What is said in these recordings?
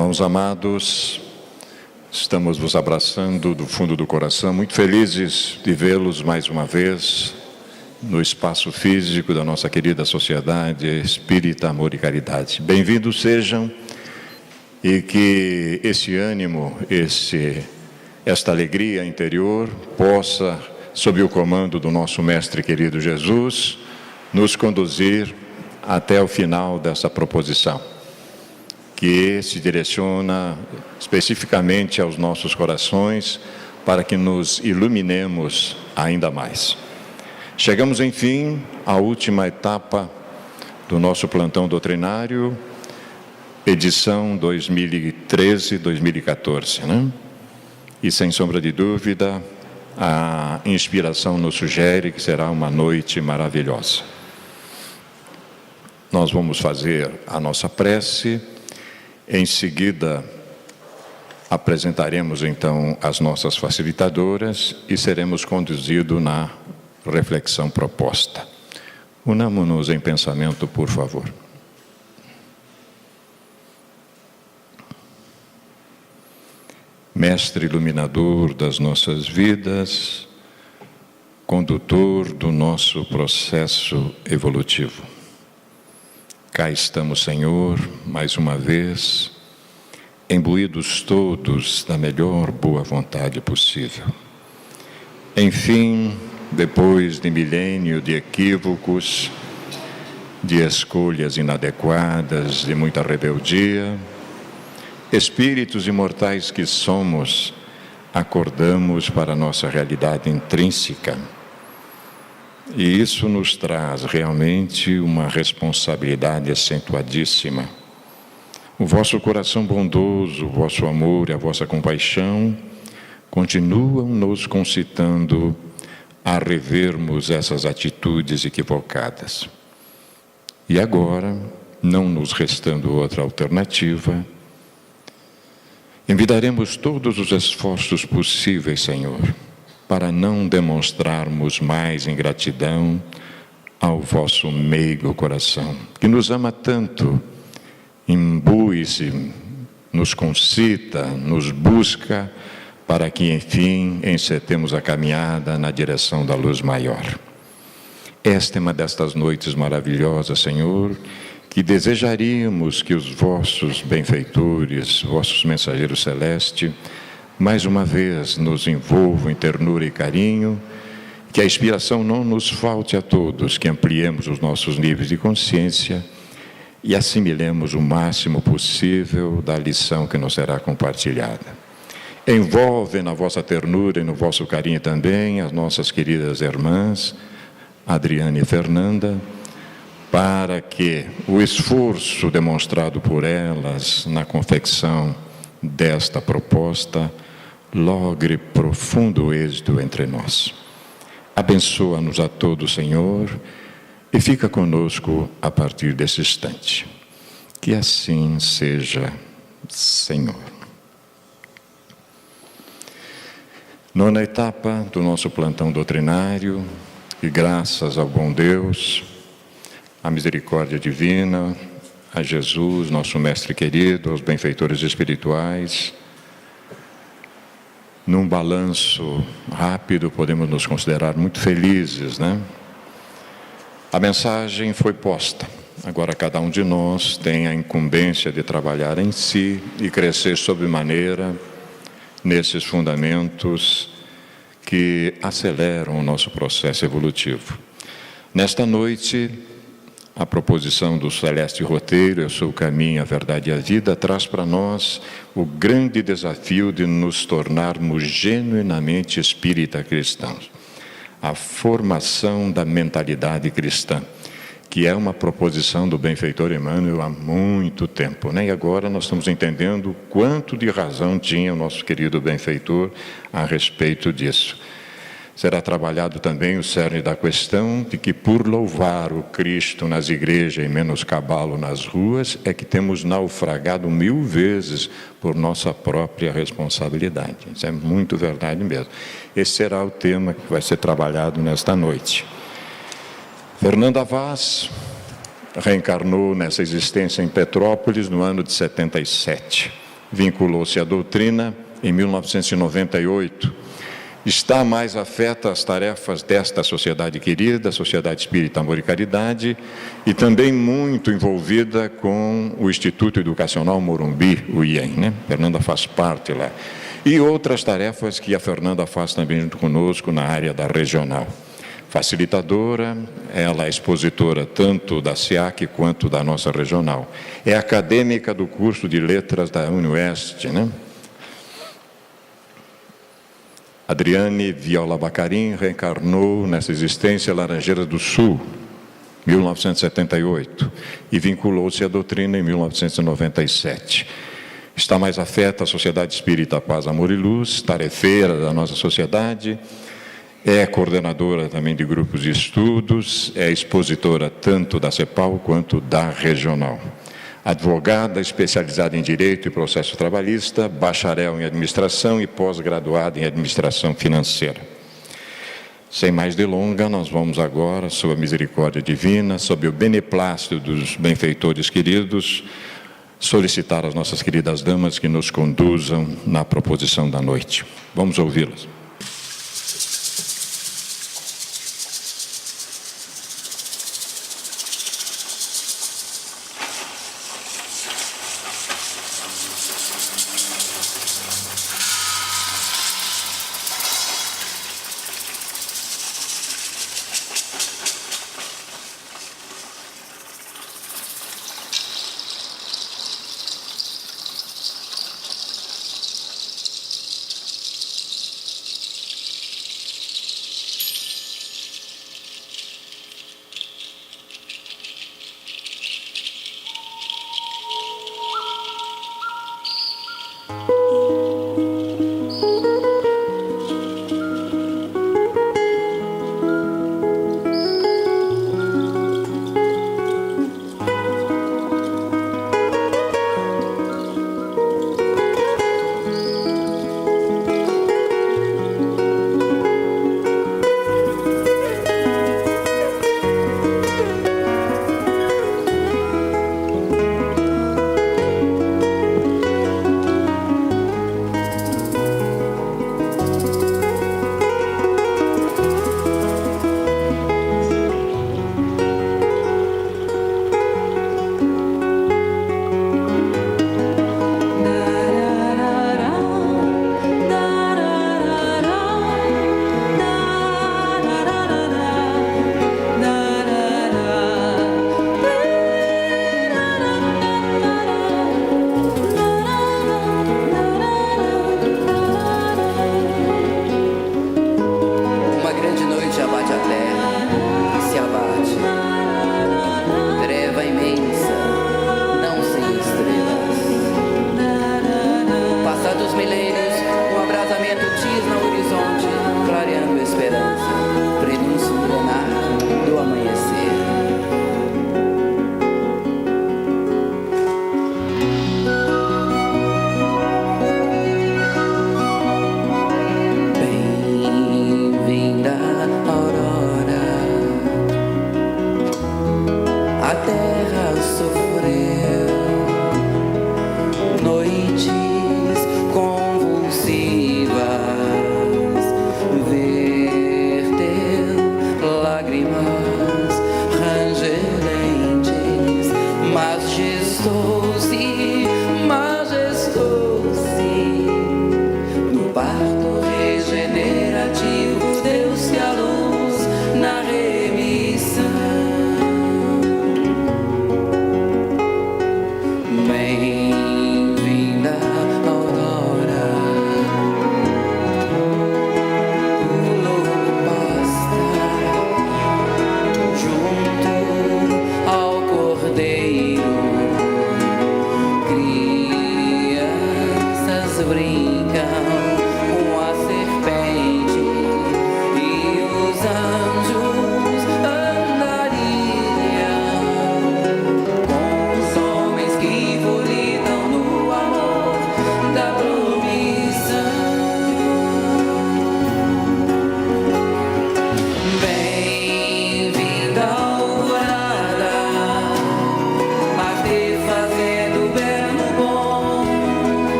Irmãos amados, estamos vos abraçando do fundo do coração, muito felizes de vê-los mais uma vez no espaço físico da nossa querida Sociedade Espírita Amor e Caridade. Bem-vindos sejam e que esse ânimo, esta alegria interior possa, sob o comando do nosso Mestre querido Jesus, nos conduzir até o final dessa proposição, que se direciona especificamente aos nossos corações para que nos iluminemos ainda mais. Chegamos, enfim, à última etapa do nosso plantão doutrinário, edição 2013-2014, né? E, sem sombra de dúvida, a inspiração nos sugere que será uma noite maravilhosa. Nós vamos fazer a nossa prece. Em seguida, apresentaremos então as nossas facilitadoras e seremos conduzidos na reflexão proposta. Unamo-nos em pensamento, por favor. Mestre iluminador das nossas vidas, condutor do nosso processo evolutivo. Cá estamos, Senhor, mais uma vez, imbuídos todos da melhor boa vontade possível. Enfim, depois de milênio de equívocos, de escolhas inadequadas, de muita rebeldia, espíritos imortais que somos, acordamos para a nossa realidade intrínseca. E isso nos traz realmente uma responsabilidade acentuadíssima. O vosso coração bondoso, o vosso amor e a vossa compaixão continuam nos concitando a revermos essas atitudes equivocadas. E agora, não nos restando outra alternativa, envidaremos todos os esforços possíveis, Senhor, para não demonstrarmos mais ingratidão ao vosso meigo coração, que nos ama tanto, imbui-se, nos concita, nos busca, para que, enfim, encetemos a caminhada na direção da luz maior. Esta é uma destas noites maravilhosas, Senhor, que desejaríamos que os vossos benfeitores, vossos mensageiros celestes, mais uma vez nos envolvam em ternura e carinho, que a inspiração não nos falte a todos, que ampliemos os nossos níveis de consciência e assimilemos o máximo possível da lição que nos será compartilhada. Envolve na vossa ternura e no vosso carinho também as nossas queridas irmãs, Adriana e Fernanda, para que o esforço demonstrado por elas na confecção desta proposta logre profundo êxito entre nós. Abençoa-nos a todos, Senhor, e fica conosco a partir desse instante. Que assim seja, Senhor. Nona etapa do nosso plantão doutrinário, e graças ao bom Deus, à misericórdia divina, a Jesus, nosso Mestre querido, aos benfeitores espirituais. Num balanço rápido, podemos nos considerar muito felizes, né? A mensagem foi posta. Agora, cada um de nós tem a incumbência de trabalhar em si e crescer sobremaneira nesses fundamentos que aceleram o nosso processo evolutivo. Nesta noite, a proposição do Celeste Roteiro, Eu Sou o Caminho, a Verdade e a Vida, traz para nós o grande desafio de nos tornarmos genuinamente espírita cristãos. A formação da mentalidade cristã, que é uma proposição do benfeitor Emmanuel há muito tempo, né? E agora nós estamos entendendo quanto de razão tinha o nosso querido benfeitor a respeito disso. Será trabalhado também o cerne da questão de que, por louvar o Cristo nas igrejas e menoscabá-lo nas ruas, é que temos naufragado 1000 vezes por nossa própria responsabilidade. Isso é muito verdade mesmo. Esse será o tema que vai ser trabalhado nesta noite. Fernanda Vaz reencarnou nessa existência em Petrópolis no ano de 77. vinculou-se à doutrina em 1998. Está mais afeta às tarefas desta sociedade querida, a Sociedade Espírita Amor e Caridade, e também muito envolvida com o Instituto Educacional Morumbi, o IEM, né? Fernanda faz parte lá. E outras tarefas que a Fernanda faz também junto conosco na área da regional. Facilitadora, ela é expositora tanto da SEAC quanto da nossa regional. É acadêmica do curso de letras da UniOeste, né? Adriane Viola Bacarin reencarnou nessa existência Laranjeiras do Sul, 1978, e vinculou-se à doutrina em 1997. Está mais afeta à Sociedade Espírita Paz, Amor e Luz, tarefeira da nossa sociedade, é coordenadora também de grupos de estudos, é expositora tanto da CEPAL quanto da regional. Advogada especializada em Direito e Processo Trabalhista, bacharel em Administração e pós-graduada em Administração Financeira. Sem mais delongas, nós vamos agora, sob a misericórdia divina, sob o beneplácito dos benfeitores queridos, solicitar às nossas queridas damas que nos conduzam na proposição da noite. Vamos ouvi-las.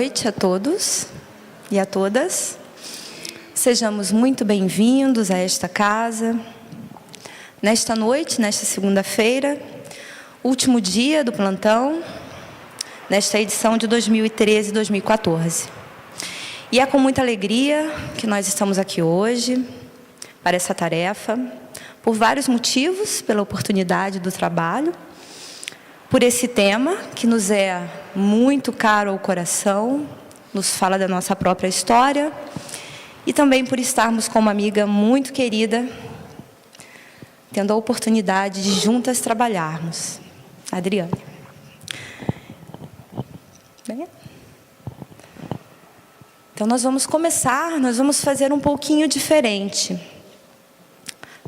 noite a todos e a todas. Sejamos muito bem-vindos a esta casa. Nesta noite, nesta segunda-feira, último dia do plantão, nesta edição de 2013 e 2014. E é com muita alegria que nós estamos aqui hoje para essa tarefa, por vários motivos, pela oportunidade do trabalho, por esse tema que nos é muito caro ao coração, nos fala da nossa própria história, e também por estarmos com uma amiga muito querida, tendo a oportunidade de juntas trabalharmos. Adriane. Bem, então nós vamos fazer um pouquinho diferente.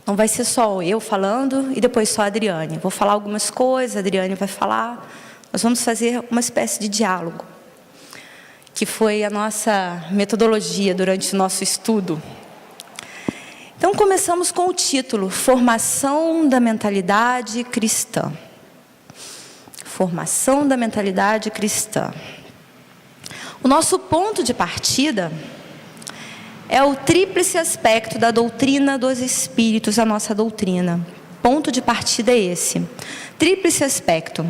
Não vai ser só eu falando e depois só a Adriane. Vou falar algumas coisas, a Adriane vai falar. Nós vamos fazer uma espécie de diálogo, que foi a nossa metodologia durante o nosso estudo. Então, começamos com o título, Formação da Mentalidade Cristã. Formação da Mentalidade Cristã. O nosso ponto de partida é o tríplice aspecto da doutrina dos Espíritos, a nossa doutrina. Ponto de partida é esse. Tríplice aspecto.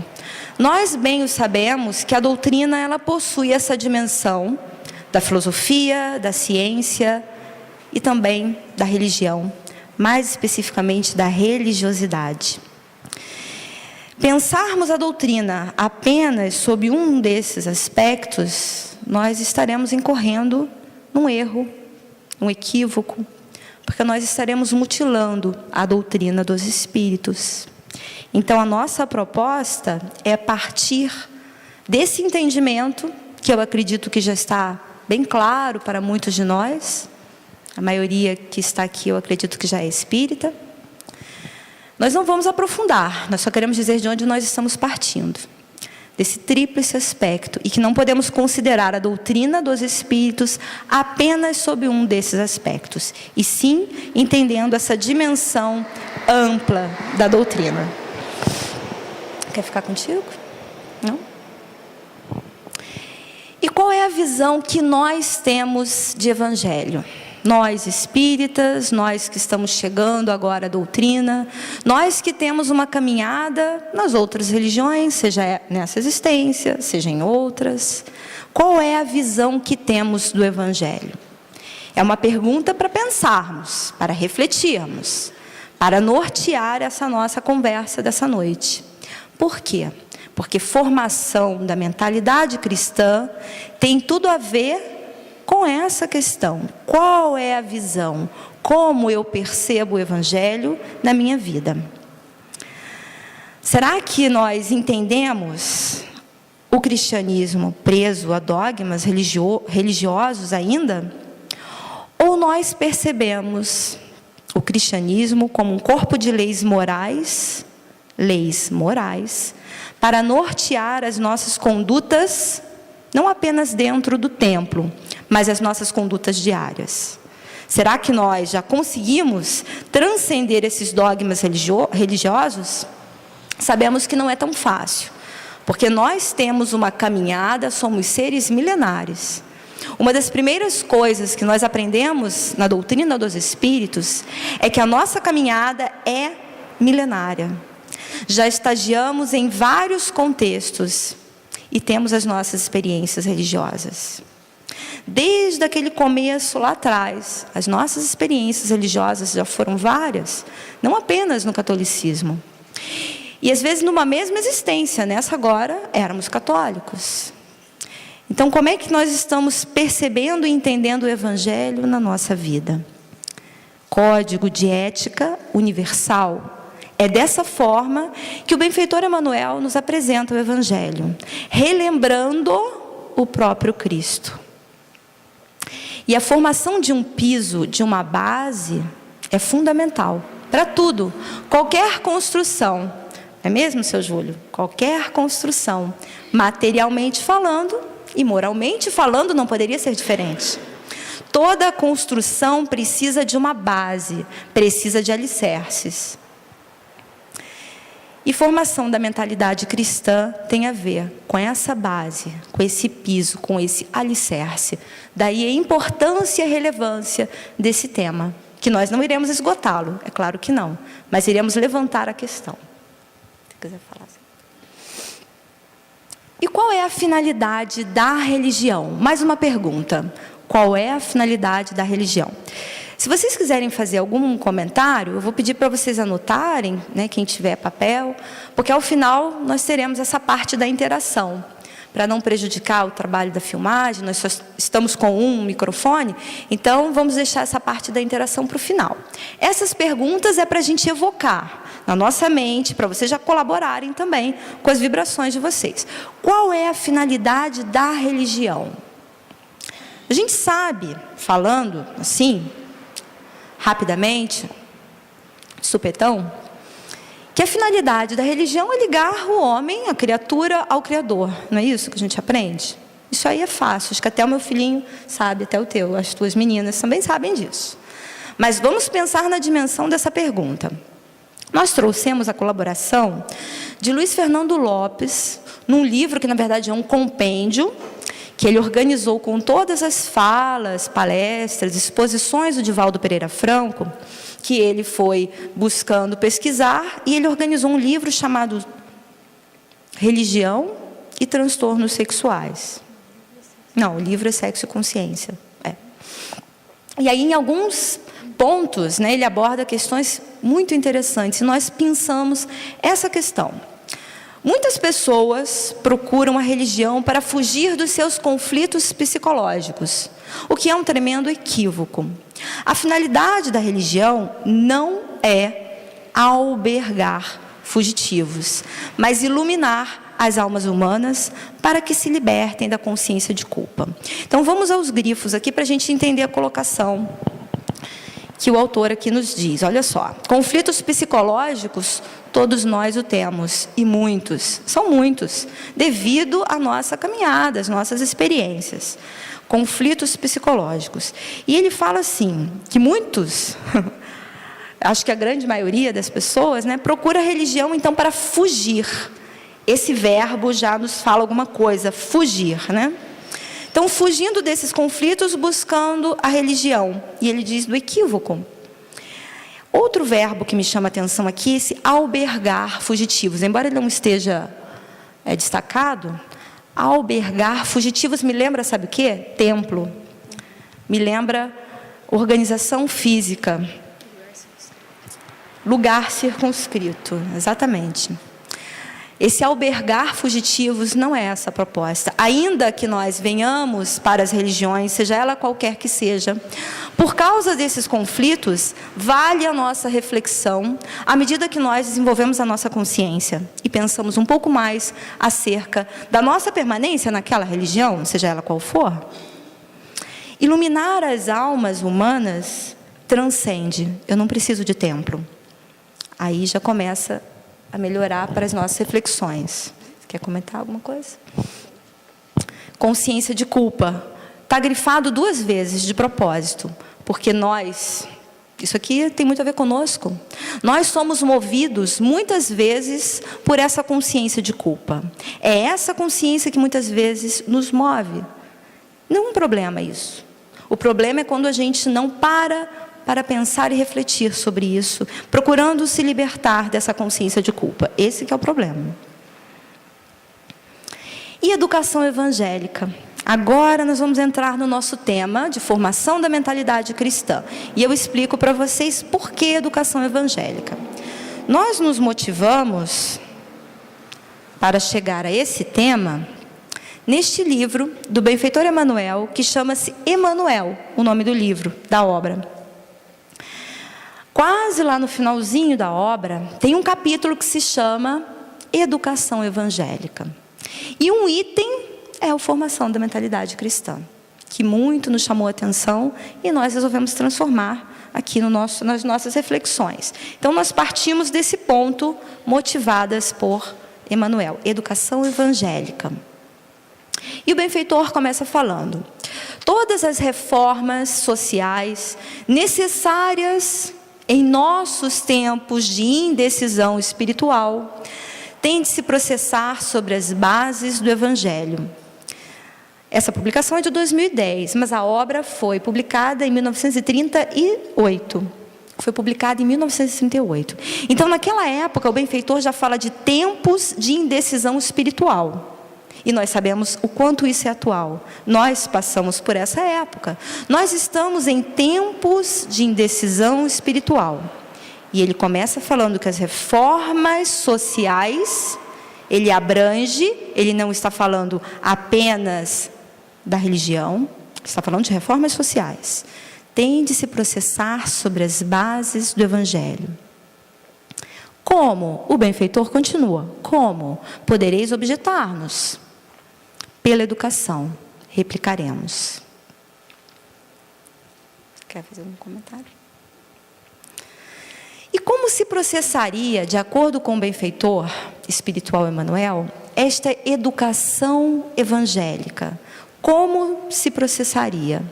Nós bem o sabemos que a doutrina ela possui essa dimensão da filosofia, da ciência e também da religião, mais especificamente da religiosidade. Pensarmos a doutrina apenas sob um desses aspectos, nós estaremos incorrendo num erro, um equívoco, porque nós estaremos mutilando a doutrina dos Espíritos. Então, a nossa proposta é partir desse entendimento, que eu acredito que já está bem claro para muitos de nós, a maioria que está aqui eu acredito que já é espírita. Nós não vamos aprofundar, nós só queremos dizer de onde nós estamos partindo. Desse tríplice aspecto, e que não podemos considerar a doutrina dos Espíritos apenas sob um desses aspectos, e sim entendendo essa dimensão ampla da doutrina. Quer ficar contigo? Não? E qual é a visão que nós temos de Evangelho? Nós espíritas, nós que estamos chegando agora à doutrina, nós que temos uma caminhada nas outras religiões, seja nessa existência, seja em outras. Qual é a visão que temos do Evangelho? É uma pergunta para pensarmos, para refletirmos, para nortear essa nossa conversa dessa noite. Por quê? Porque formação da mentalidade cristã tem tudo a ver com essa questão. Qual é a visão? Como eu percebo o Evangelho na minha vida? Será que nós entendemos o cristianismo preso a dogmas religiosos ainda? Ou nós percebemos o cristianismo como um corpo de leis morais, para nortear as nossas condutas, não apenas dentro do templo, mas as nossas condutas diárias? Será que nós já conseguimos transcender esses dogmas religiosos? Sabemos que não é tão fácil, porque nós temos uma caminhada, somos seres milenares. Uma das primeiras coisas que nós aprendemos na doutrina dos Espíritos é que a nossa caminhada é milenária. Já estagiamos em vários contextos e temos as nossas experiências religiosas. Desde aquele começo lá atrás, as nossas experiências religiosas já foram várias, não apenas no catolicismo. E às vezes numa mesma existência, nessa agora éramos católicos. Então, como é que nós estamos percebendo e entendendo o Evangelho na nossa vida? Código de ética universal. É dessa forma que o benfeitor Emmanuel nos apresenta o Evangelho, relembrando o próprio Cristo. E a formação de um piso, de uma base, é fundamental para tudo. Qualquer construção, não é mesmo, seu Júlio? Qualquer construção, materialmente falando e moralmente falando, não poderia ser diferente. Toda construção precisa de uma base, precisa de alicerces. E formação da mentalidade cristã tem a ver com essa base, com esse piso, com esse alicerce. Daí a importância e a relevância desse tema, que nós não iremos esgotá-lo, é claro que não, mas iremos levantar a questão. Se quiser falar assim. E qual é a finalidade da religião? Mais uma pergunta. Qual é a finalidade da religião? Se vocês quiserem fazer algum comentário, eu vou pedir para vocês anotarem, né, quem tiver papel, porque ao final nós teremos essa parte da interação. Para não prejudicar o trabalho da filmagem, nós só estamos com um microfone, então vamos deixar essa parte da interação para o final. Essas perguntas é para a gente evocar na nossa mente, para vocês já colaborarem também com as vibrações de vocês. Qual é a finalidade da religião? A gente sabe, falando assim, rapidamente, supetão, que a finalidade da religião é ligar o homem, a criatura, ao Criador. Não é isso que a gente aprende? Isso aí é fácil, acho que até o meu filhinho sabe, até o teu, as tuas meninas também sabem disso. Mas vamos pensar na dimensão dessa pergunta. Nós trouxemos a colaboração de Luiz Fernando Lopes, num livro que na verdade é um compêndio, que ele organizou com todas as falas, palestras, exposições do Divaldo Pereira Franco, que ele foi buscando pesquisar, e ele organizou um livro chamado Religião e Transtornos Sexuais. Não, o livro é Sexo e Consciência. E aí, em alguns pontos, né, ele aborda questões muito interessantes, e nós pensamos essa questão. Muitas pessoas procuram a religião para fugir dos seus conflitos psicológicos, o que é um tremendo equívoco. A finalidade da religião não é albergar fugitivos, mas iluminar as almas humanas para que se libertem da consciência de culpa. Então vamos aos grifos aqui para a gente entender a colocação que o autor aqui nos diz. Olha só, conflitos psicológicos, todos nós o temos, e muitos, são muitos, devido à nossa caminhada, às nossas experiências. Conflitos psicológicos. E ele fala assim, que muitos, acho que a grande maioria das pessoas, né, procura a religião então para fugir. Esse verbo já nos fala alguma coisa, fugir, né? Então, fugindo desses conflitos, buscando a religião. E ele diz do equívoco. Outro verbo que me chama a atenção aqui é esse albergar fugitivos. Embora ele não esteja destacado, albergar fugitivos me lembra, sabe o quê? Templo. Me lembra organização física. Lugar circunscrito, exatamente. Esse albergar fugitivos não é essa a proposta. Ainda que nós venhamos para as religiões, seja ela qualquer que seja, por causa desses conflitos, vale a nossa reflexão à medida que nós desenvolvemos a nossa consciência e pensamos um pouco mais acerca da nossa permanência naquela religião, seja ela qual for. Iluminar as almas humanas transcende. Eu não preciso de templo. Aí já começa a melhorar para as nossas reflexões. Quer comentar alguma coisa? Consciência de culpa. Está grifado 2 vezes de propósito, porque nós, isso aqui tem muito a ver conosco, nós somos movidos muitas vezes por essa consciência de culpa. É essa consciência que muitas vezes nos move. Não é um problema isso. O problema é quando a gente não para pensar e refletir sobre isso, procurando se libertar dessa consciência de culpa. Esse que é o problema. E educação evangélica. Agora nós vamos entrar no nosso tema de formação da mentalidade cristã. E eu explico para vocês por que educação evangélica. Nós nos motivamos para chegar a esse tema neste livro do benfeitor Emmanuel, que chama-se Emmanuel, o nome do livro, da obra. Quase lá no finalzinho da obra, tem um capítulo que se chama Educação Evangélica. E um item é a formação da mentalidade cristã, que muito nos chamou a atenção e nós resolvemos transformar aqui nas nossas reflexões. Então, nós partimos desse ponto, motivadas por Emmanuel, educação evangélica. E o benfeitor começa falando: todas as reformas sociais necessárias em nossos tempos de indecisão espiritual, tem de se processar sobre as bases do Evangelho. Essa publicação é de 2010, mas a obra foi publicada em 1938. Foi publicada em 1938. Então, naquela época, o benfeitor já fala de tempos de indecisão espiritual. E nós sabemos o quanto isso é atual. Nós passamos por essa época. Nós estamos em tempos de indecisão espiritual. E ele começa falando que as reformas sociais, ele abrange, ele não está falando apenas da religião, está falando de reformas sociais. Tem de se processar sobre as bases do Evangelho. Como? O benfeitor continua. Como? Podereis objetar-nos. Pela educação, replicaremos. Quer fazer um comentário? E como se processaria, de acordo com o benfeitor espiritual Emmanuel, esta educação evangélica? Como se processaria?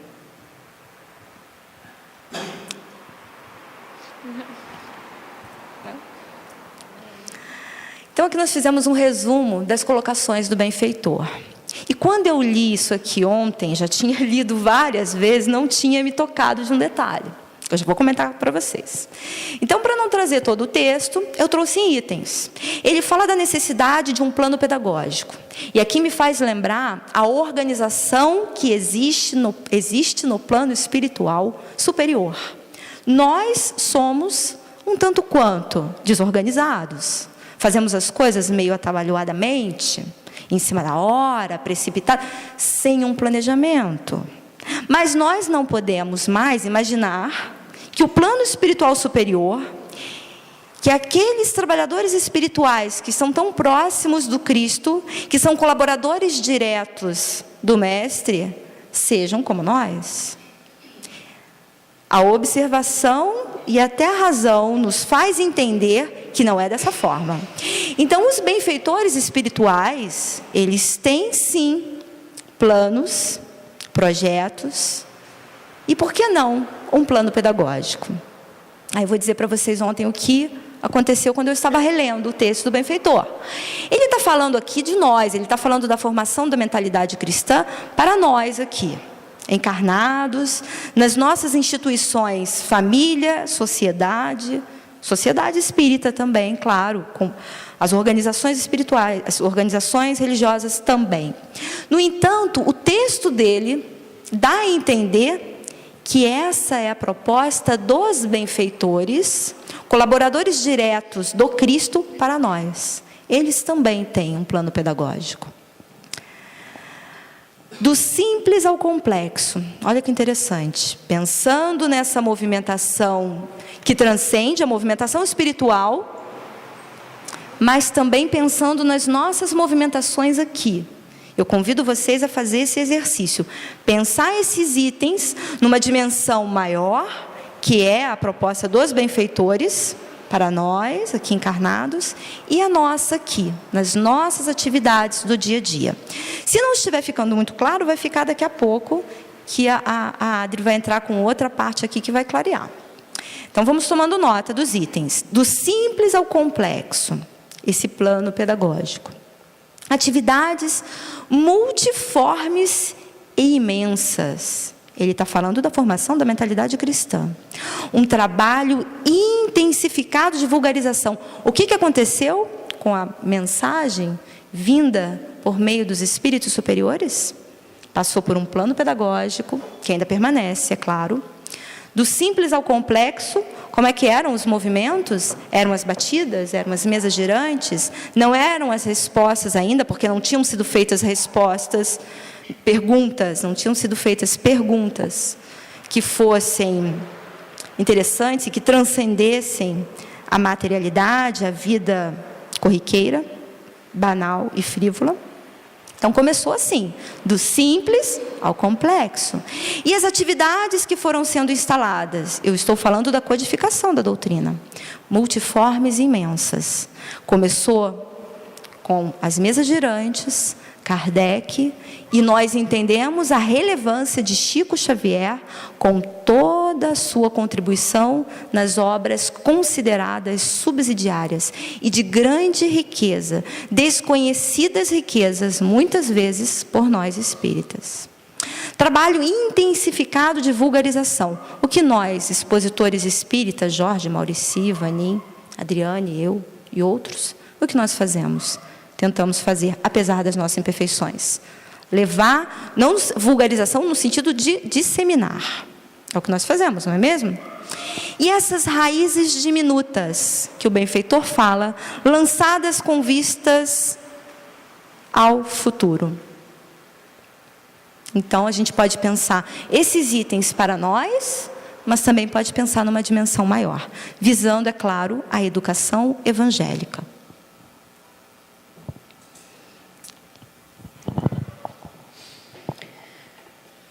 Então, aqui nós fizemos um resumo das colocações do benfeitor. E quando eu li isso aqui ontem, já tinha lido várias vezes, não tinha me tocado de um detalhe. Eu já vou comentar para vocês. Então, para não trazer todo o texto, eu trouxe em itens. Ele fala da necessidade de um plano pedagógico. E aqui me faz lembrar a organização que existe no plano espiritual superior. Nós somos um tanto quanto desorganizados. Fazemos as coisas meio atabalhoadamente, em cima da hora, precipitado, sem um planejamento. Mas nós não podemos mais imaginar que o plano espiritual superior, que aqueles trabalhadores espirituais que são tão próximos do Cristo, que são colaboradores diretos do Mestre, sejam como nós. A observação e até a razão nos faz entender que não é dessa forma. Então, os benfeitores espirituais, eles têm sim planos, projetos, e por que não um plano pedagógico? Aí eu vou dizer para vocês ontem o que aconteceu quando eu estava relendo o texto do benfeitor. Ele está falando aqui de nós, ele está falando da formação da mentalidade cristã para nós aqui, encarnados, nas nossas instituições, família, sociedade espírita também, claro, com as organizações espirituais, as organizações religiosas também. No entanto, o texto dele dá a entender que essa é a proposta dos benfeitores, colaboradores diretos do Cristo para nós. Eles também têm um plano pedagógico. Do simples ao complexo. Olha que interessante. Pensando nessa movimentação que transcende a movimentação espiritual, mas também pensando nas nossas movimentações aqui. Eu convido vocês a fazer esse exercício. Pensar esses itens numa dimensão maior, que é a proposta dos benfeitores, para nós, aqui encarnados, e a nossa aqui, nas nossas atividades do dia a dia. Se não estiver ficando muito claro, vai ficar daqui a pouco, que a Adri vai entrar com outra parte aqui que vai clarear. Então, vamos tomando nota dos itens. Do simples ao complexo, esse plano pedagógico. Atividades multiformes e imensas. Ele está falando da formação da mentalidade cristã. Um trabalho intensificado de vulgarização. O que aconteceu com a mensagem vinda por meio dos espíritos superiores? Passou por um plano pedagógico, que ainda permanece, é claro. Do simples ao complexo, como é que eram os movimentos? Eram as batidas? Eram as mesas girantes? Não eram as respostas ainda, porque não tinham sido feitas respostas, perguntas, não tinham sido feitas perguntas que fossem interessantes e que transcendessem a materialidade, a vida corriqueira, banal e frívola. Então, começou assim, do simples ao complexo. E as atividades que foram sendo instaladas, eu estou falando da codificação da doutrina, multiformes e imensas. Começou com as mesas girantes, Kardec, e nós entendemos a relevância de Chico Xavier com toda toda a sua contribuição nas obras consideradas subsidiárias e de grande riqueza, desconhecidas riquezas, muitas vezes por nós espíritas. Trabalho intensificado de vulgarização, o que nós, expositores espíritas, Jorge, Maurici, Vanim, Adriane, eu e outros, o que nós fazemos? Tentamos fazer, apesar das nossas imperfeições. Levar, não vulgarização no sentido de disseminar. É o que nós fazemos, não é mesmo? E essas raízes diminutas, que o benfeitor fala, lançadas com vistas ao futuro. Então, a gente pode pensar esses itens para nós, mas também pode pensar numa dimensão maior, visando, é claro, a educação evangélica.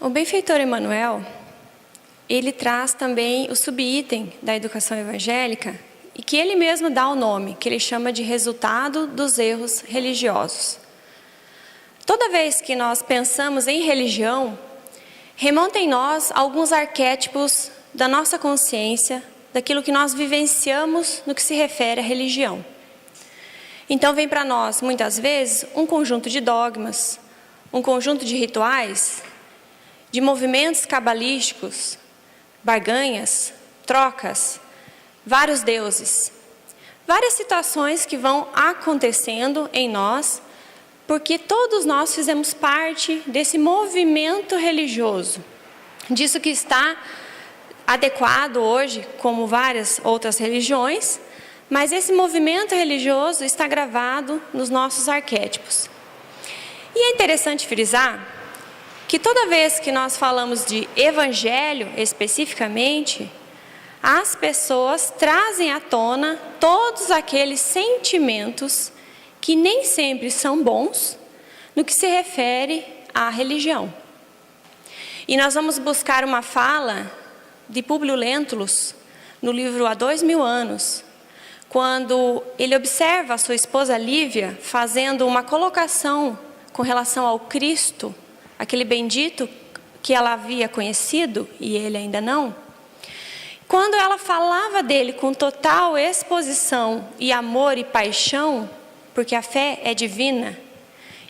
O benfeitor Emmanuel, ele traz também o subitem da educação evangélica, e que ele mesmo dá o nome, que ele chama de resultado dos erros religiosos. Toda vez que nós pensamos em religião, remonta em nós alguns arquétipos da nossa consciência, daquilo que nós vivenciamos no que se refere à religião. Então vem para nós, muitas vezes, um conjunto de dogmas, um conjunto de rituais, de movimentos cabalísticos, barganhas, trocas, vários deuses. Várias situações que vão acontecendo em nós, porque todos nós fizemos parte desse movimento religioso, disso que está adequado hoje, como várias outras religiões, mas esse movimento religioso está gravado nos nossos arquétipos. E é interessante frisar que toda vez que nós falamos de evangelho especificamente, as pessoas trazem à tona todos aqueles sentimentos que nem sempre são bons no que se refere à religião. E nós vamos buscar uma fala de Públio Lentulus no livro Há 2000 anos, quando ele observa a sua esposa Lívia fazendo uma colocação com relação ao Cristo, aquele bendito que ela havia conhecido e ele ainda não. Quando ela falava dele com total exposição e amor e paixão, porque a fé é divina,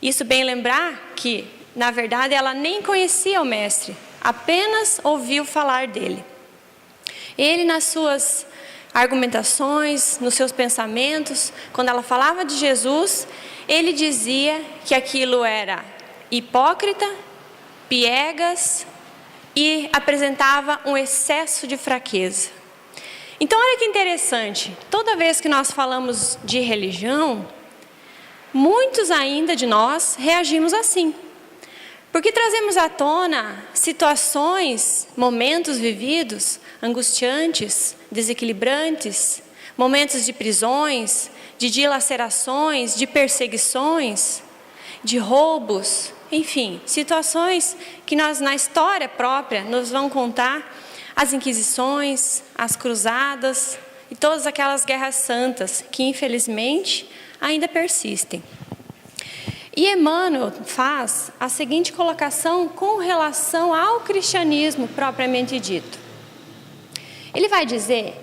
isso bem lembrar que, na verdade, ela nem conhecia o Mestre, apenas ouviu falar dele. Ele, nas suas argumentações, nos seus pensamentos, quando ela falava de Jesus, ele dizia que aquilo era hipócrita, piegas e apresentava um excesso de fraqueza. Então, olha que interessante, toda vez que nós falamos de religião, muitos ainda de nós reagimos assim, porque trazemos à tona situações, momentos vividos, angustiantes, desequilibrantes, momentos de prisões, de dilacerações, de perseguições, de roubos, enfim, situações que nós na história própria nos vão contar as inquisições, as cruzadas e todas aquelas guerras santas que infelizmente ainda persistem. E Emmanuel faz a seguinte colocação com relação ao cristianismo propriamente dito. Ele vai dizer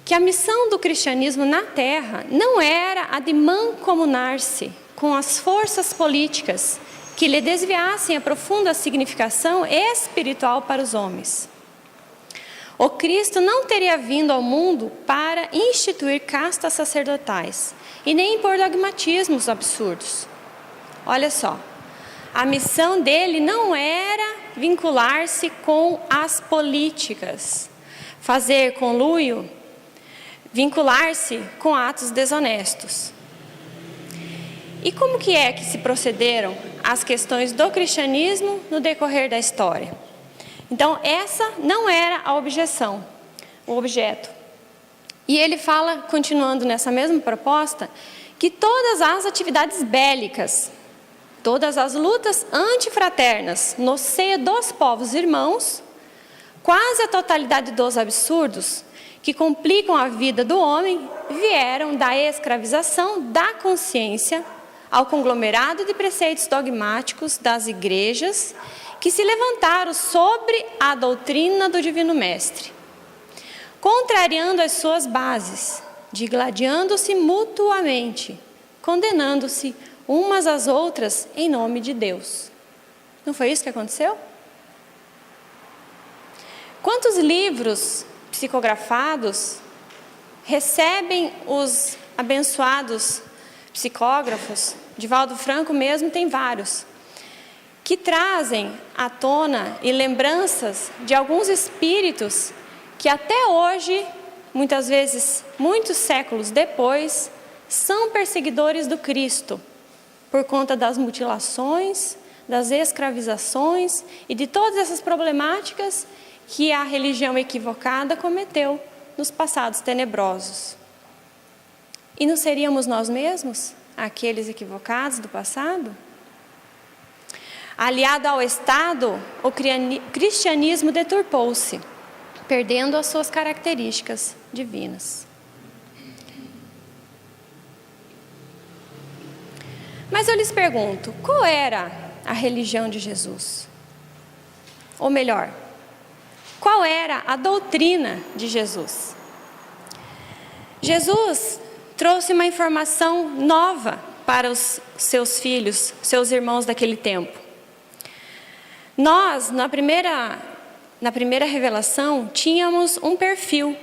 que a missão do cristianismo na Terra não era a de mancomunar-se com as forças políticas que lhe desviassem a profunda significação espiritual para os homens. O Cristo não teria vindo ao mundo para instituir castas sacerdotais e nem impor dogmatismos absurdos. Olha só, a missão dele não era vincular-se com as políticas, fazer conluio, vincular-se com atos desonestos. E como que é que se procederam as questões do cristianismo no decorrer da história? Então, essa não era a objeção, o objeto. E ele fala, continuando nessa mesma proposta, que todas as atividades bélicas, todas as lutas antifraternas no seio dos povos irmãos, quase a totalidade dos absurdos que complicam a vida do homem, vieram da escravização da consciência ao conglomerado de preceitos dogmáticos das igrejas que se levantaram sobre a doutrina do Divino Mestre, contrariando as suas bases, digladiando-se mutuamente, condenando-se umas às outras em nome de Deus. Não foi isso que aconteceu? Quantos livros psicografados recebem os abençoados psicógrafos? Divaldo Franco mesmo tem vários, que trazem à tona e lembranças de alguns espíritos que até hoje, muitas vezes, muitos séculos depois, são perseguidores do Cristo, por conta das mutilações, das escravizações e de todas essas problemáticas que a religião equivocada cometeu nos passados tenebrosos. E não seríamos nós mesmos aqueles equivocados do passado? Aliado ao Estado, o cristianismo deturpou-se, perdendo as suas características divinas. Mas eu lhes pergunto, qual era a religião de Jesus? Ou melhor, qual era a doutrina de Jesus? Jesus trouxe uma informação nova para os seus filhos, seus irmãos daquele tempo. Nós, na primeira revelação, tínhamos um perfil.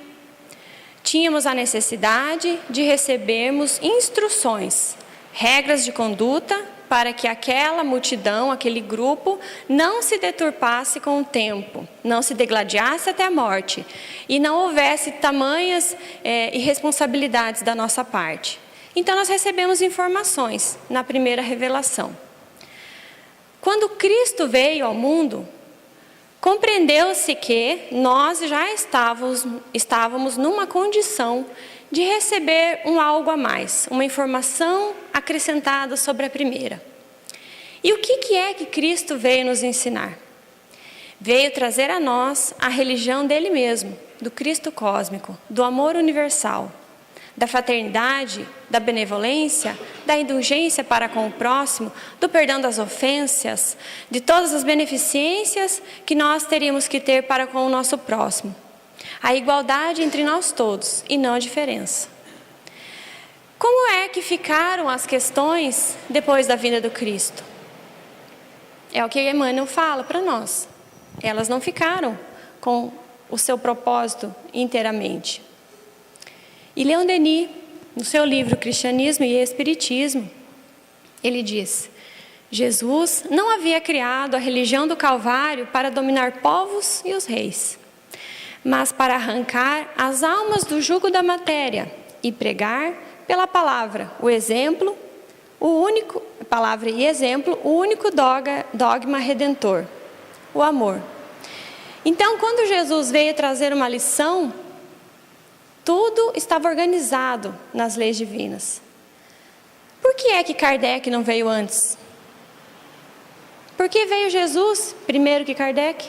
Tínhamos a necessidade de recebermos instruções, regras de conduta, para que aquela multidão, aquele grupo, não se deturpasse com o tempo, não se degladiasse até a morte, e não houvesse tamanhas irresponsabilidades da nossa parte. Então nós recebemos informações na primeira revelação. Quando Cristo veio ao mundo, compreendeu-se que nós já estávamos numa condição de receber um algo a mais, uma informação acrescentada sobre a primeira. E o que é que Cristo veio nos ensinar? Veio trazer a nós a religião dele mesmo, do Cristo cósmico, do amor universal, da fraternidade, da benevolência, da indulgência para com o próximo, do perdão das ofensas, de todas as beneficências que nós teríamos que ter para com o nosso próximo. A igualdade entre nós todos e não a diferença. Como é que ficaram as questões depois da vinda do Cristo? É o que Emmanuel fala para nós. Elas não ficaram com o seu propósito inteiramente. E Leon Denis, no seu livro Cristianismo e Espiritismo, ele diz: Jesus não havia criado a religião do Calvário para dominar povos e os reis, mas para arrancar as almas do jugo da matéria e pregar pela palavra, o exemplo, o único dogma redentor, o amor. Então, quando Jesus veio trazer uma lição, tudo estava organizado nas leis divinas. Por que é que Kardec não veio antes? Por que veio Jesus primeiro que Kardec?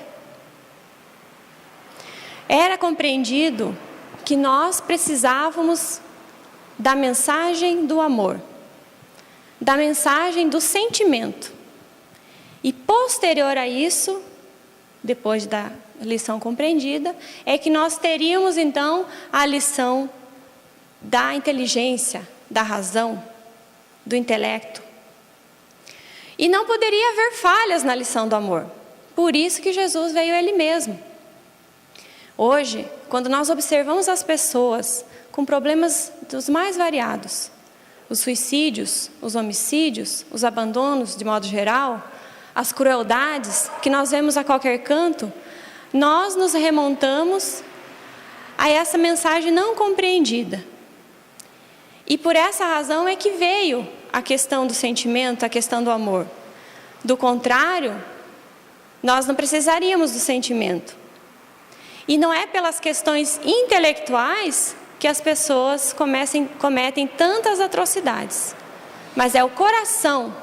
Era compreendido que nós precisávamos da mensagem do amor, da mensagem do sentimento. E posterior a isso, depois da lição compreendida, é que nós teríamos então a lição da inteligência, da razão, do intelecto. E não poderia haver falhas na lição do amor. Por isso que Jesus veio ele mesmo. Hoje, quando nós observamos as pessoas com problemas dos mais variados, os suicídios, os homicídios, os abandonos de modo geral, as crueldades que nós vemos a qualquer canto, nós nos remontamos a essa mensagem não compreendida. E por essa razão é que veio a questão do sentimento, a questão do amor. Do contrário, nós não precisaríamos do sentimento. E não é pelas questões intelectuais que as pessoas cometem tantas atrocidades, mas é o coração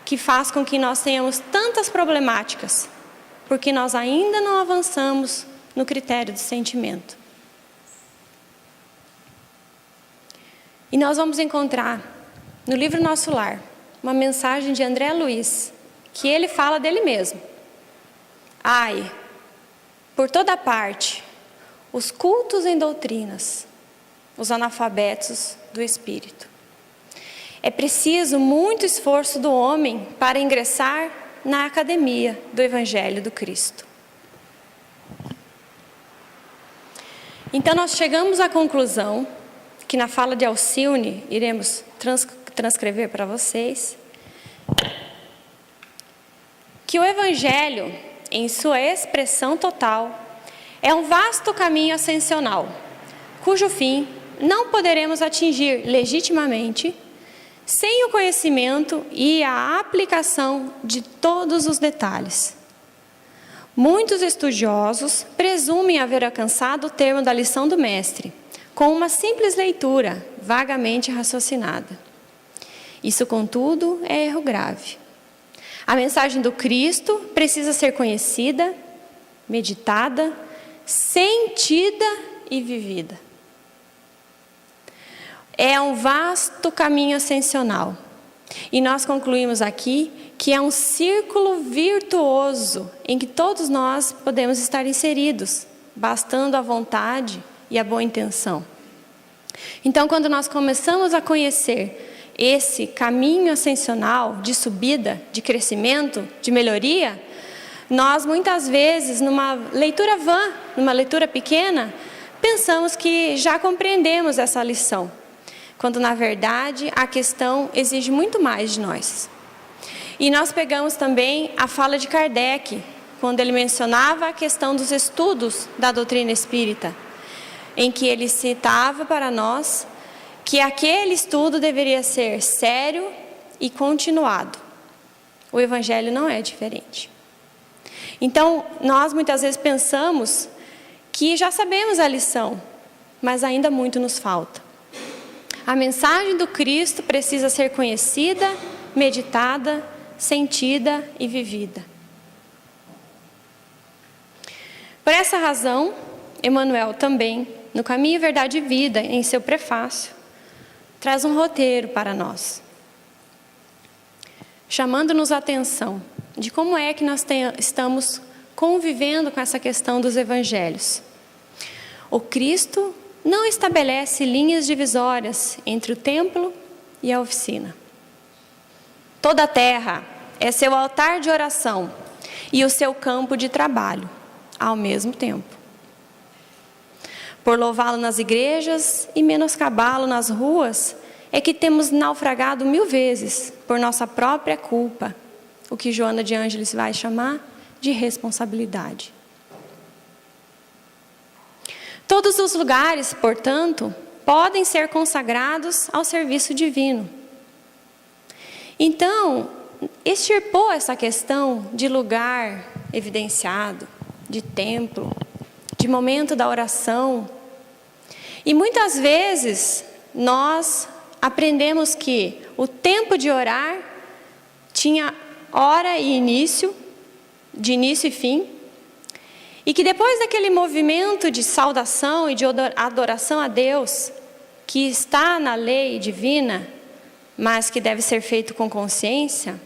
que faz com que nós tenhamos tantas problemáticas, porque nós ainda não avançamos no critério do sentimento. E nós vamos encontrar no livro Nosso Lar uma mensagem de André Luiz, que ele fala dele mesmo. Ai, por toda parte, os cultos em doutrinas, os analfabetos do espírito. É preciso muito esforço do homem para ingressar na academia do Evangelho do Cristo. Então nós chegamos à conclusão, que na fala de Alcione iremos transcrever para vocês, que o Evangelho, em sua expressão total, é um vasto caminho ascensional, cujo fim não poderemos atingir legitimamente sem o conhecimento e a aplicação de todos os detalhes. Muitos estudiosos presumem haver alcançado o termo da lição do Mestre, com uma simples leitura, vagamente raciocinada. Isso, contudo, é erro grave. A mensagem do Cristo precisa ser conhecida, meditada, sentida e vivida. É um vasto caminho ascensional. E nós concluímos aqui que é um círculo virtuoso em que todos nós podemos estar inseridos, bastando a vontade e a boa intenção. Então, quando nós começamos a conhecer esse caminho ascensional de subida, de crescimento, de melhoria, nós muitas vezes, numa leitura vã, numa leitura pequena, pensamos que já compreendemos essa lição, quando na verdade a questão exige muito mais de nós. E nós pegamos também a fala de Kardec, quando ele mencionava a questão dos estudos da doutrina espírita, em que ele citava para nós que aquele estudo deveria ser sério e continuado. O Evangelho não é diferente. Então, nós muitas vezes pensamos que já sabemos a lição, mas ainda muito nos falta. A mensagem do Cristo precisa ser conhecida, meditada, sentida e vivida. Por essa razão, Emmanuel também, no Caminho, Verdade e Vida, em seu prefácio, traz um roteiro para nós, chamando-nos a atenção de como é que nós estamos convivendo com essa questão dos evangelhos. O Cristo não estabelece linhas divisórias entre o templo e a oficina. Toda a terra é seu altar de oração e o seu campo de trabalho, ao mesmo tempo. Por louvá-lo nas igrejas e menoscabá-lo nas ruas, é que temos naufragado 1000 vezes por nossa própria culpa, o que Joana de Ângeles vai chamar de responsabilidade. Todos os lugares, portanto, podem ser consagrados ao serviço divino. Então, extirpou essa questão de lugar evidenciado, de templo, de momento da oração. E muitas vezes nós aprendemos que o tempo de orar tinha hora e início, de início e fim, e que depois daquele movimento de saudação e de adoração a Deus, que está na lei divina, mas que deve ser feito com consciência,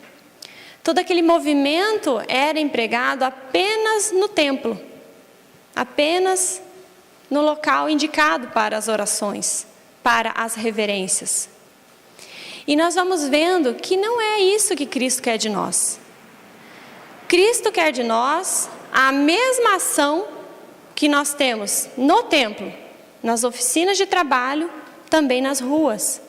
todo aquele movimento era empregado apenas no templo, apenas no local indicado para as orações, para as reverências. E nós vamos vendo que não é isso que Cristo quer de nós. Cristo quer de nós a mesma ação que nós temos no templo, nas oficinas de trabalho, também nas ruas.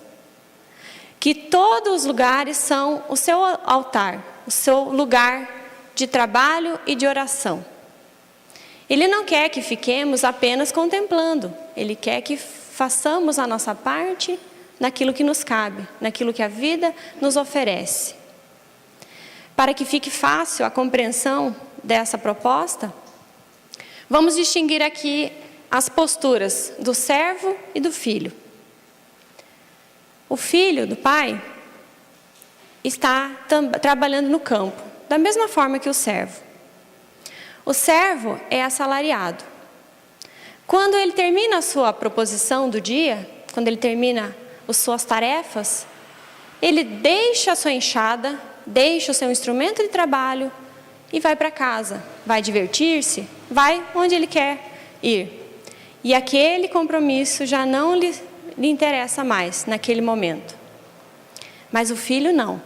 Que todos os lugares são o seu altar, o seu lugar de trabalho e de oração. Ele não quer que fiquemos apenas contemplando, Ele quer que façamos a nossa parte naquilo que nos cabe, naquilo que a vida nos oferece. Para que fique fácil a compreensão dessa proposta, vamos distinguir aqui as posturas do servo e do filho. O filho do pai está trabalhando no campo, da mesma forma que o servo. O servo é assalariado. Quando ele termina a sua proposição do dia, quando ele termina as suas tarefas, ele deixa a sua enxada, deixa o seu instrumento de trabalho e vai para casa. Vai divertir-se? Vai onde ele quer ir. E aquele compromisso já não lhe interessa mais naquele momento. Mas o filho não.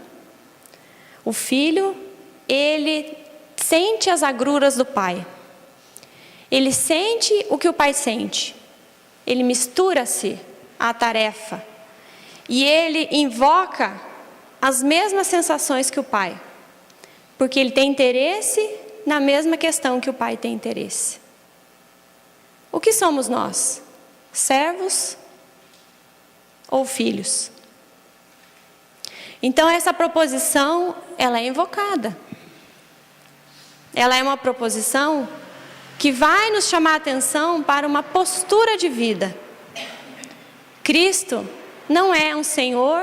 O filho, ele sente as agruras do pai. Ele sente o que o pai sente. Ele mistura-se à tarefa. E ele invoca as mesmas sensações que o pai. Porque ele tem interesse na mesma questão que o pai tem interesse. O que somos nós? Servos ou filhos? Então essa proposição, ela é invocada. Ela é uma proposição que vai nos chamar a atenção para uma postura de vida. Cristo não é um senhor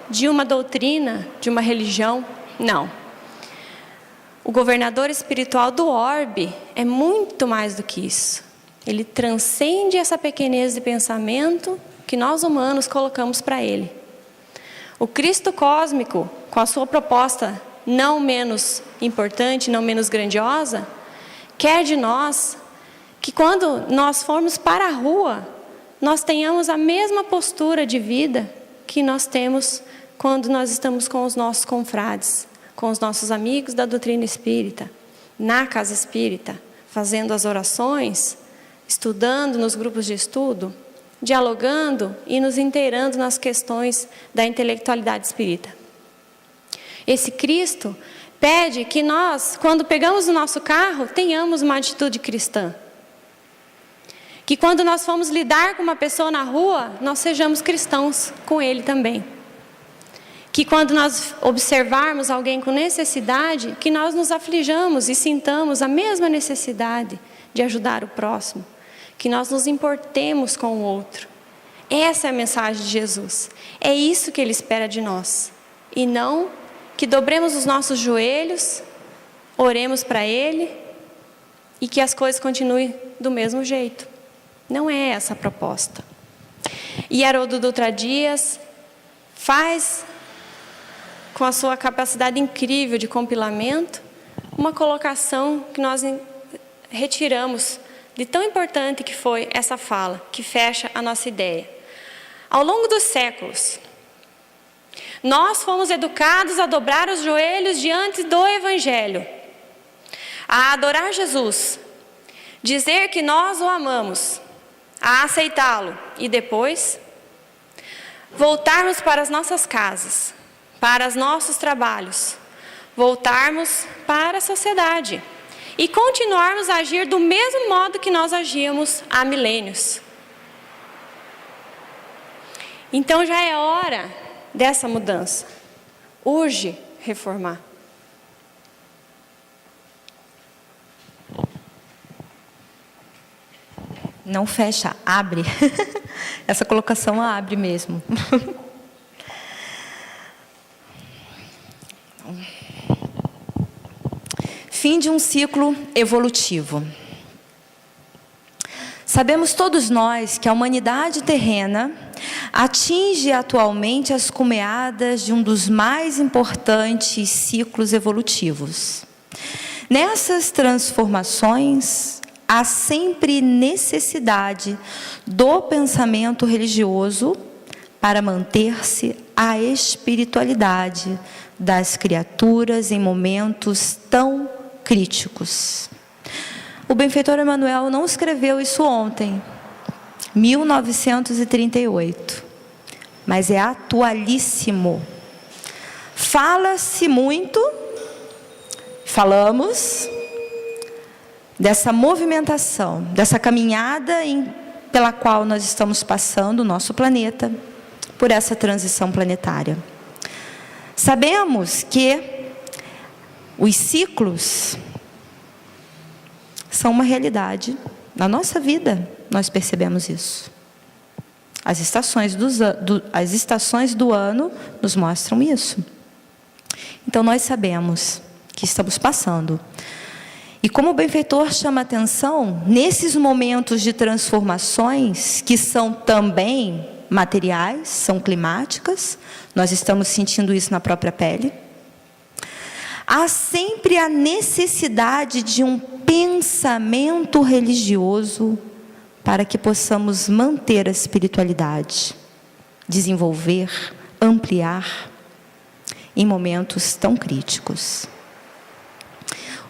de uma doutrina, de uma religião, não. O governador espiritual do orbe é muito mais do que isso. Ele transcende essa pequenez de pensamento que nós humanos colocamos para ele. O Cristo cósmico, com a sua proposta não menos importante, não menos grandiosa, quer de nós que quando nós formos para a rua, nós tenhamos a mesma postura de vida que nós temos quando nós estamos com os nossos confrades, com os nossos amigos da doutrina espírita, na casa espírita, fazendo as orações, estudando nos grupos de estudo, dialogando e nos inteirando nas questões da intelectualidade espírita. Esse Cristo pede que nós, quando pegamos o nosso carro, tenhamos uma atitude cristã. Que quando nós formos lidar com uma pessoa na rua, nós sejamos cristãos com ele também. Que quando nós observarmos alguém com necessidade, que nós nos aflijamos e sintamos a mesma necessidade de ajudar o próximo. Que nós nos importemos com o outro. Essa é a mensagem de Jesus. É isso que ele espera de nós. E não que dobremos os nossos joelhos, oremos para ele e que as coisas continuem do mesmo jeito. Não é essa a proposta. E Haroldo Dutra Dias faz, com a sua capacidade incrível de compilamento, uma colocação que nós retiramos de tão importante que foi essa fala, que fecha a nossa ideia. Ao longo dos séculos, nós fomos educados a dobrar os joelhos diante do Evangelho, a adorar Jesus, dizer que nós o amamos, a aceitá-lo e depois voltarmos para as nossas casas, para os nossos trabalhos, voltarmos para a sociedade e continuarmos a agir do mesmo modo que nós agíamos há milênios. Então já é hora dessa mudança. Urge reformar. Não fecha, abre. Essa colocação abre mesmo. Fim de um ciclo evolutivo. Sabemos todos nós que a humanidade terrena atinge atualmente as cumeadas de um dos mais importantes ciclos evolutivos. Nessas transformações, há sempre necessidade do pensamento religioso para manter-se a espiritualidade das criaturas em momentos tão críticos. O benfeitor Emmanuel não escreveu isso ontem, 1938, mas é atualíssimo. Fala-se muito, falamos dessa movimentação, dessa caminhada pela qual nós estamos passando, o nosso planeta, por essa transição planetária. Sabemos que os ciclos são uma realidade. Na nossa vida, nós percebemos isso. As estações do ano nos mostram isso. Então, nós sabemos que estamos passando. E como o benfeitor chama a atenção, nesses momentos de transformações, que são também materiais, são climáticas, nós estamos sentindo isso na própria pele. há sempre a necessidade de um pensamento religioso para que possamos manter a espiritualidade, desenvolver, ampliar em momentos tão críticos.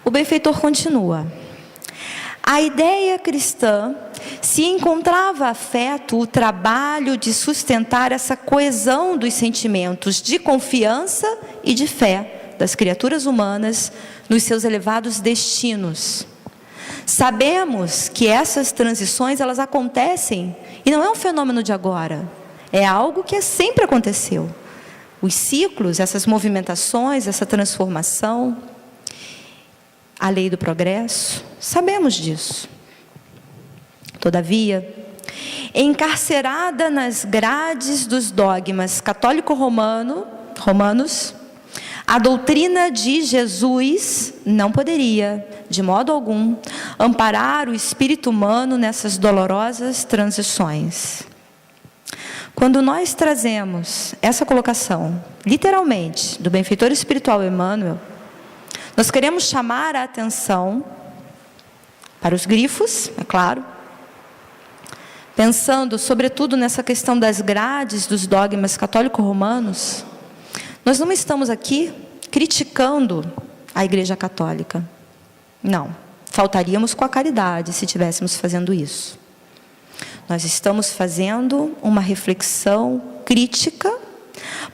O benfeitor continua: a ideia cristã se encontrava afeto o trabalho de sustentar essa coesão dos sentimentos de confiança e de fé das criaturas humanas nos seus elevados destinos. Sabemos que essas transições, elas acontecem, e não é um fenômeno de agora, é algo que sempre aconteceu. Os ciclos, essas movimentações, essa transformação, a lei do progresso, sabemos disso. Todavia, encarcerada nas grades dos dogmas católico-romanos, a doutrina de Jesus não poderia, de modo algum, amparar o espírito humano nessas dolorosas transições. Quando nós trazemos essa colocação, literalmente, do benfeitor espiritual Emmanuel, nós queremos chamar a atenção para os grifos, é claro, pensando sobretudo nessa questão das grades dos dogmas católico-romanos. Nós não estamos aqui criticando a Igreja Católica. Não, faltaríamos com a caridade se estivéssemos fazendo isso. Nós estamos fazendo uma reflexão crítica,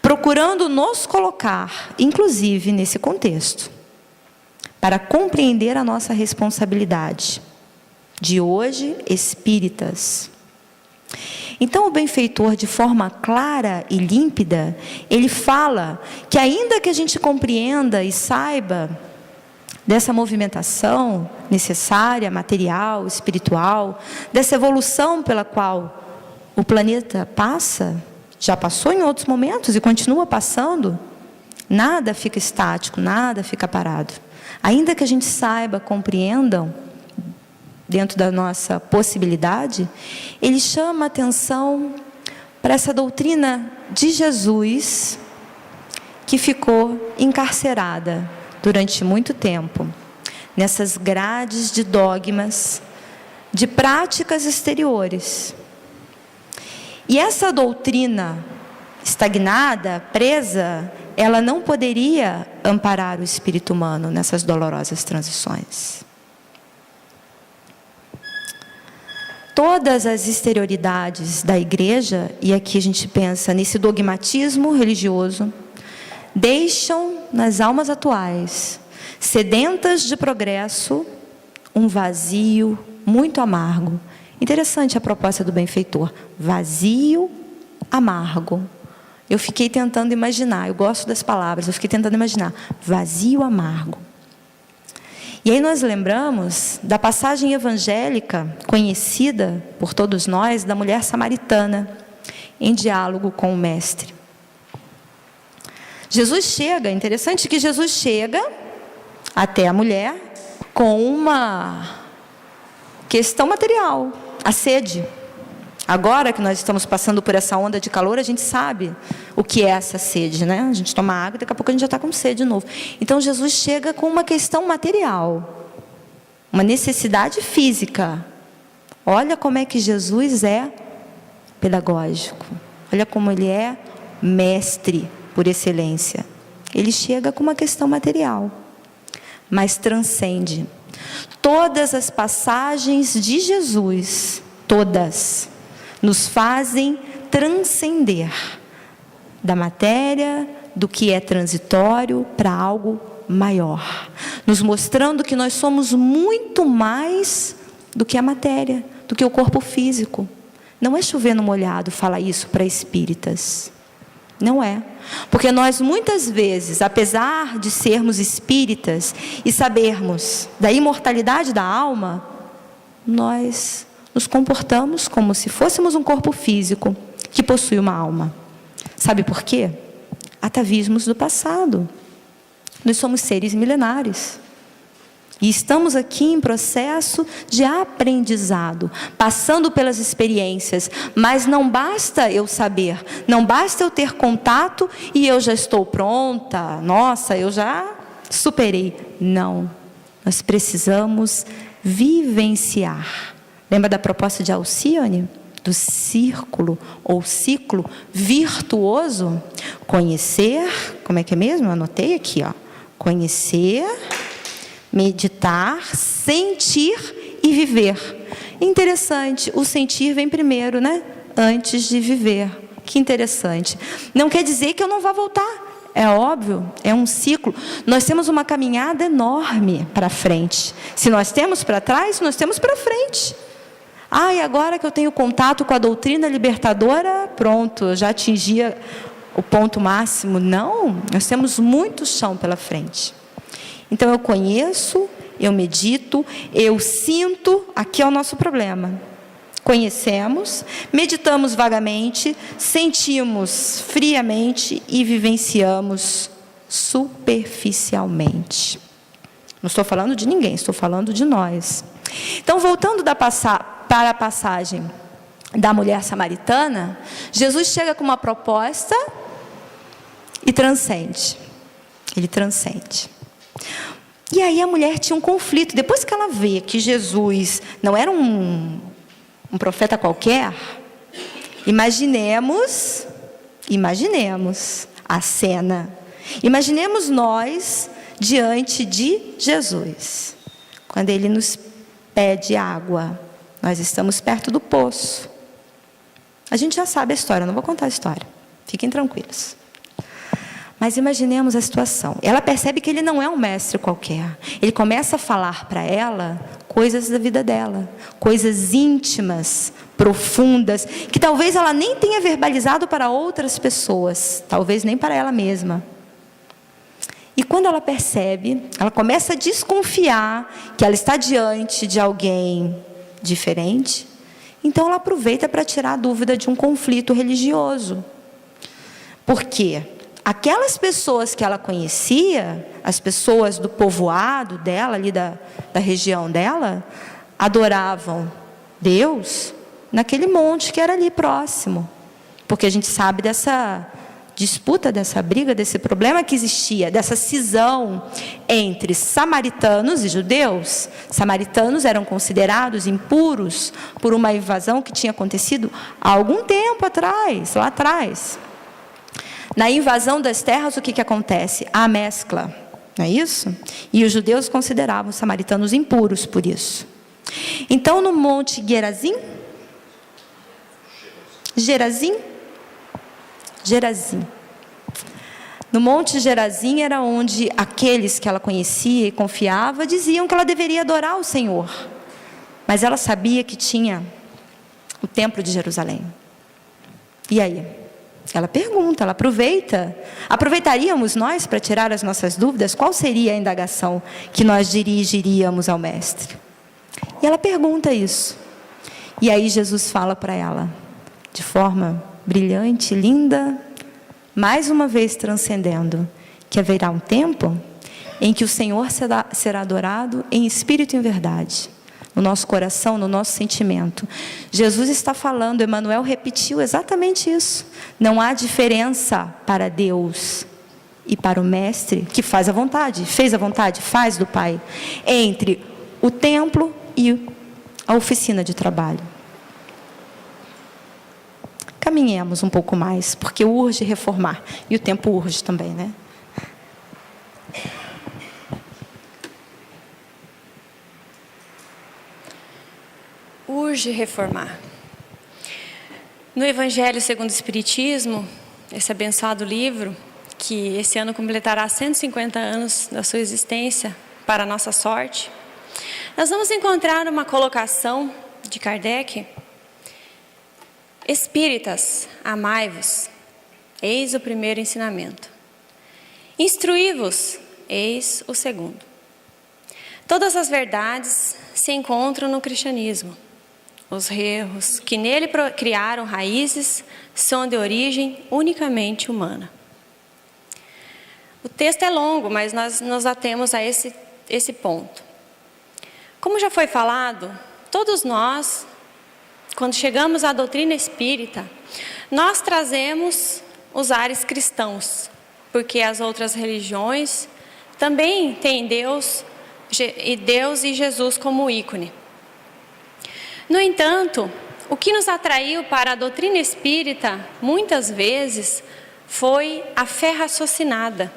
procurando nos colocar, inclusive nesse contexto, para compreender a nossa responsabilidade de hoje, espíritas. Então, o benfeitor, de forma clara e límpida, ele fala que ainda que a gente compreenda e saiba dessa movimentação necessária, material, espiritual, dessa evolução pela qual o planeta passa, já passou em outros momentos e continua passando, nada fica estático, nada fica parado. Ainda que a gente saiba, compreendam, dentro da nossa possibilidade, ele chama a atenção para essa doutrina de Jesus, que ficou encarcerada durante muito tempo, nessas grades de dogmas, de práticas exteriores. E essa doutrina estagnada, presa, ela não poderia amparar o espírito humano nessas dolorosas transições. Todas as exterioridades da igreja, e aqui a gente pensa nesse dogmatismo religioso, deixam nas almas atuais, sedentas de progresso, um vazio muito amargo. Interessante a proposta do benfeitor, vazio amargo. Eu fiquei tentando imaginar, eu gosto das palavras, eu fiquei tentando imaginar, vazio amargo. E aí nós lembramos da passagem evangélica, conhecida por todos nós, da mulher samaritana, em diálogo com o Mestre. Jesus chega, interessante que Jesus chega até a mulher com uma questão material, a sede. Agora que nós estamos passando por essa onda de calor, a gente sabe o que é essa sede, né? A gente toma água e daqui a pouco a gente já está com sede de novo. Então Jesus chega com uma questão material, uma necessidade física. Olha como é que Jesus é pedagógico. Olha como ele é mestre por excelência. Ele chega com uma questão material, mas transcende. Todas as passagens de Jesus, todas, nos fazem transcender da matéria, do que é transitório, para algo maior, nos mostrando que nós somos muito mais do que a matéria, do que o corpo físico. Não é chover no molhado falar isso para espíritas. Não é. Porque nós muitas vezes, apesar de sermos espíritas e sabermos da imortalidade da alma, nós nos comportamos como se fôssemos um corpo físico que possui uma alma. Sabe por quê? Atavismos do passado. Nós somos seres milenares. E estamos aqui em processo de aprendizado, passando pelas experiências. Mas não basta eu saber, não basta eu ter contato e eu já estou pronta. Nossa, eu já superei. Não, nós precisamos vivenciar. Lembra da proposta de Alcione? Do círculo ou ciclo virtuoso? Conhecer, como é que é mesmo? Eu anotei aqui, ó. Conhecer, meditar, sentir e viver. Interessante, o sentir vem primeiro, né? Antes de viver. Que interessante. Não quer dizer que eu não vá voltar. É óbvio, é um ciclo. Nós temos uma caminhada enorme para frente. Se nós temos para trás, nós temos para frente. E agora que eu tenho contato com a doutrina libertadora, pronto, eu já atingia o ponto máximo. Não, nós temos muito chão pela frente. Então eu conheço, eu medito, eu sinto. Aqui é o nosso problema. Conhecemos, meditamos vagamente, sentimos friamente e vivenciamos superficialmente. Não estou falando de ninguém, estou falando de nós. Então, voltando para a passagem da mulher samaritana, Jesus chega com uma proposta e transcende. Ele transcende. E aí a mulher tinha um conflito. Depois que ela vê que Jesus não era um profeta qualquer, imaginemos a cena. Imaginemos nós diante de Jesus. Quando Ele nos pede água, nós estamos perto do poço. A gente já sabe a história, eu não vou contar a história. Fiquem tranquilos. Mas imaginemos a situação. Ela percebe que Ele não é um mestre qualquer. Ele começa a falar para ela coisas da vida dela, coisas íntimas, profundas, que talvez ela nem tenha verbalizado para outras pessoas, talvez nem para ela mesma. E quando ela percebe, ela começa a desconfiar que ela está diante de alguém diferente, então ela aproveita para tirar a dúvida de um conflito religioso. Por quê? Aquelas pessoas que ela conhecia, as pessoas do povoado dela, ali da região dela, adoravam Deus naquele monte que era ali próximo. Porque a gente sabe dessa disputa, dessa briga, desse problema que existia, dessa cisão entre samaritanos e judeus. Samaritanos eram considerados impuros por uma invasão que tinha acontecido há algum tempo atrás, lá atrás. Na invasão das terras, o que acontece? Há mescla, não é isso? E os judeus consideravam os samaritanos impuros por isso. Então, no monte Gerazim, no monte Gerazim era onde aqueles que ela conhecia e confiava diziam que ela deveria adorar o Senhor. Mas ela sabia que tinha o templo de Jerusalém. E aí? Ela pergunta, ela aproveita. Aproveitaríamos nós para tirar as nossas dúvidas? Qual seria a indagação que nós dirigiríamos ao mestre? E ela pergunta isso. E aí Jesus fala para ela, de forma brilhante, linda, mais uma vez transcendendo, que haverá um tempo em que o Senhor será adorado em espírito e em verdade. No nosso coração, no nosso sentimento. Jesus está falando, Emmanuel repetiu exatamente isso. Não há diferença para Deus e para o Mestre, que faz a vontade, fez a vontade, faz do Pai, entre o templo e a oficina de trabalho. Caminhemos um pouco mais, porque urge reformar, e o tempo urge também, né? Urge reformar. No Evangelho segundo o Espiritismo, esse abençoado livro, que esse ano completará 150 anos da sua existência, para a nossa sorte, nós vamos encontrar uma colocação de Kardec: Espíritas, amai-vos, eis o primeiro ensinamento. Instruí-vos, eis o segundo. Todas as verdades se encontram no cristianismo. Os erros que nele criaram raízes são de origem unicamente humana. O texto é longo, mas nós nos atemos a esse ponto. Como já foi falado, todos nós, quando chegamos à doutrina espírita, nós trazemos os ares cristãos, porque as outras religiões também tem Deus e Jesus como ícone. No entanto, o que nos atraiu para a doutrina espírita, muitas vezes, foi a fé raciocinada.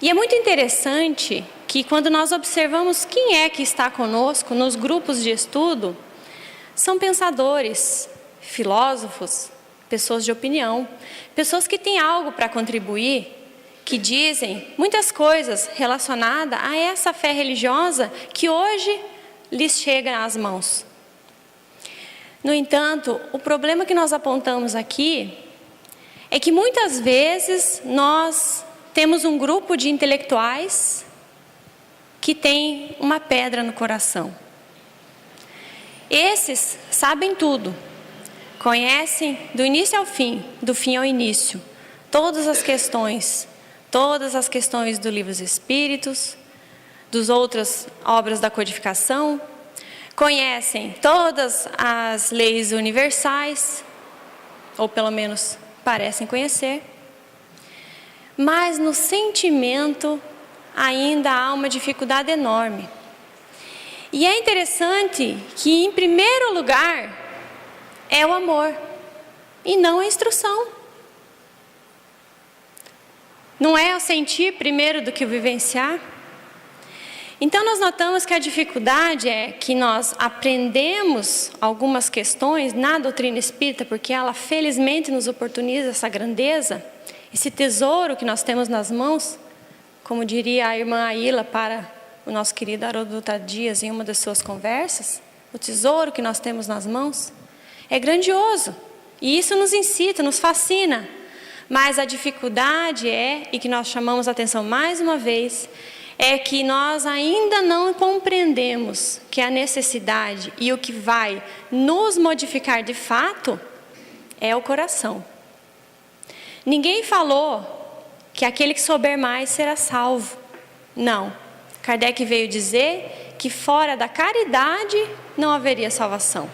E é muito interessante que quando nós observamos quem é que está conosco nos grupos de estudo, são pensadores, filósofos, pessoas de opinião, pessoas que têm algo para contribuir, que dizem muitas coisas relacionadas a essa fé religiosa que hoje lhes chega às mãos. No entanto, o problema que nós apontamos aqui é que muitas vezes nós temos um grupo de intelectuais que tem uma pedra no coração. Esses sabem tudo, conhecem do início ao fim, do fim ao início, todas as questões do Livro dos Espíritos, das outras obras da codificação, conhecem todas as leis universais, ou pelo menos parecem conhecer, mas no sentimento ainda há uma dificuldade enorme. E é interessante que, em primeiro lugar, é o amor, e não a instrução. Não é o sentir primeiro do que o vivenciar? Então, nós notamos que a dificuldade é que nós aprendemos algumas questões na doutrina espírita, porque ela felizmente nos oportuniza essa grandeza, esse tesouro que nós temos nas mãos, como diria a irmã Aila para o nosso querido Haroldo Dutra Dias em uma das suas conversas, o tesouro que nós temos nas mãos é grandioso, e isso nos incita, nos fascina, mas a dificuldade é, e que nós chamamos a atenção mais uma vez, é que nós ainda não compreendemos que a necessidade e o que vai nos modificar de fato é o coração. Ninguém falou que aquele que souber mais será salvo. Não. Kardec veio dizer que fora da caridade não haveria salvação.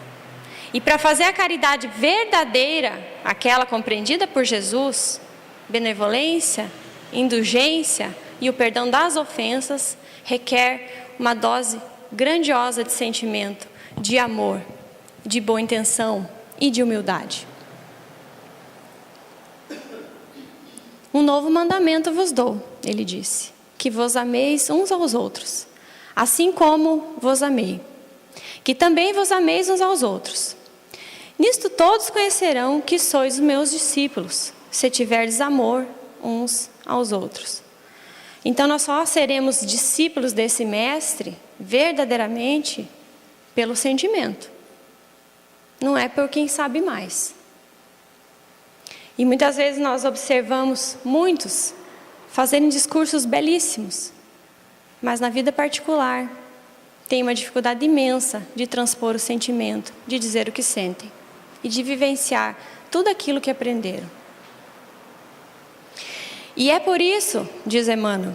E para fazer a caridade verdadeira, aquela compreendida por Jesus, benevolência, indulgência e o perdão das ofensas, requer uma dose grandiosa de sentimento, de amor, de boa intenção e de humildade. Um novo mandamento vos dou, ele disse, que vos ameis uns aos outros, assim como vos amei, que também vos ameis uns aos outros. Nisto todos conhecerão que sois os meus discípulos, se tiverdes amor uns aos outros. Então nós só seremos discípulos desse mestre verdadeiramente pelo sentimento. Não é por quem sabe mais. E muitas vezes nós observamos muitos fazerem discursos belíssimos, mas na vida particular tem uma dificuldade imensa de transpor o sentimento, de dizer o que sentem e de vivenciar tudo aquilo que aprenderam. E é por isso, diz Emmanuel,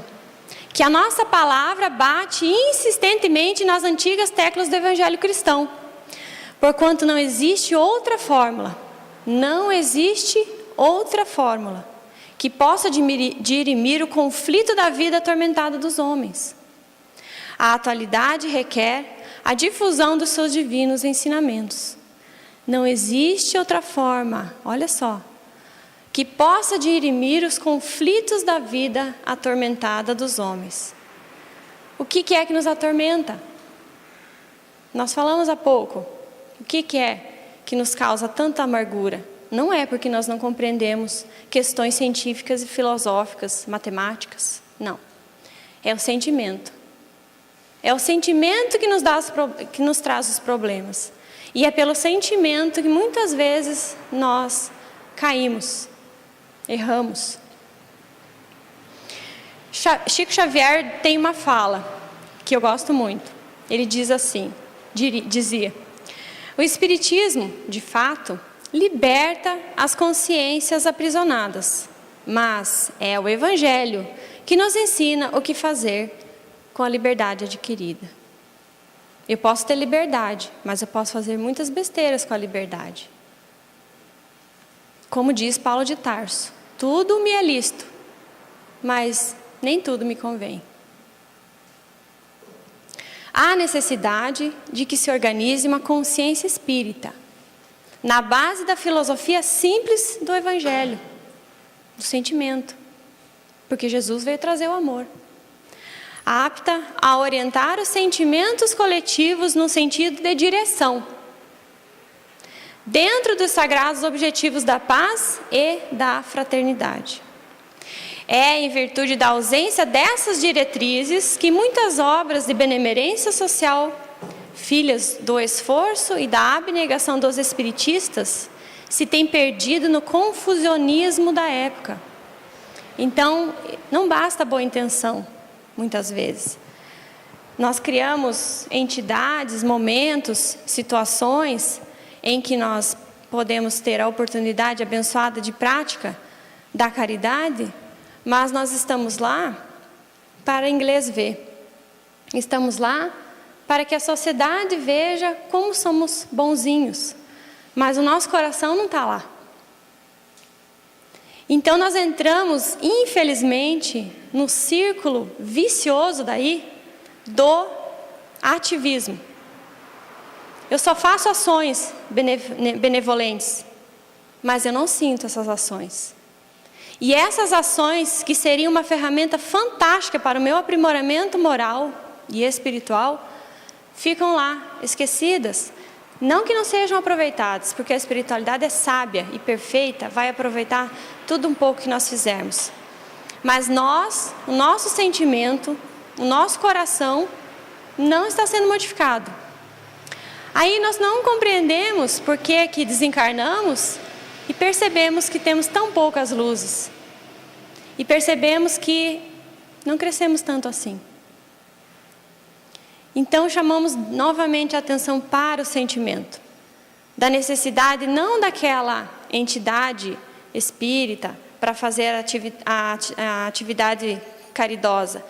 que a nossa palavra bate insistentemente nas antigas teclas do Evangelho cristão, porquanto não existe outra fórmula, que possa dirimir o conflito da vida atormentada dos homens. A atualidade requer a difusão dos seus divinos ensinamentos. Não existe outra forma, olha só, que possa dirimir os conflitos da vida atormentada dos homens. O que é que nos atormenta? Nós falamos há pouco. O que é que nos causa tanta amargura? Não é porque nós não compreendemos questões científicas e filosóficas, matemáticas. Não. É o sentimento. É o sentimento que nos traz os problemas. E é pelo sentimento que muitas vezes nós caímos, erramos. Chico Xavier tem uma fala que eu gosto muito. Ele diz assim, dizia: o Espiritismo, de fato, liberta as consciências aprisionadas, mas é o Evangelho que nos ensina o que fazer com a liberdade adquirida. Eu posso ter liberdade, mas eu posso fazer muitas besteiras com a liberdade. Como diz Paulo de Tarso, tudo me é lícito, mas nem tudo me convém. Há necessidade de que se organize uma consciência espírita, na base da filosofia simples do Evangelho, do sentimento, porque Jesus veio trazer o amor, apta a orientar os sentimentos coletivos no sentido de direção, dentro dos sagrados objetivos da paz e da fraternidade. É em virtude da ausência dessas diretrizes que muitas obras de benemerência social, filhas do esforço e da abnegação dos espiritistas, se têm perdido no confusionismo da época. Então, não basta boa intenção, muitas vezes. Nós criamos entidades, momentos, situações em que nós podemos ter a oportunidade abençoada de prática da caridade, mas nós estamos lá para inglês ver. Estamos lá para que a sociedade veja como somos bonzinhos, mas o nosso coração não está lá. Então nós entramos, infelizmente, no círculo vicioso daí do ativismo. Eu só faço ações benevolentes, mas eu não sinto essas ações. E essas ações, que seriam uma ferramenta fantástica para o meu aprimoramento moral e espiritual, ficam lá, esquecidas. Não que não sejam aproveitadas, porque a espiritualidade é sábia e perfeita, vai aproveitar tudo um pouco que nós fizermos. Mas nós, o nosso sentimento, o nosso coração, não está sendo modificado. Aí nós não compreendemos por que que desencarnamos e percebemos que temos tão poucas luzes. E percebemos que não crescemos tanto assim. Então chamamos novamente a atenção para o sentimento. Da necessidade não daquela entidade espírita para fazer a atividade caridosa,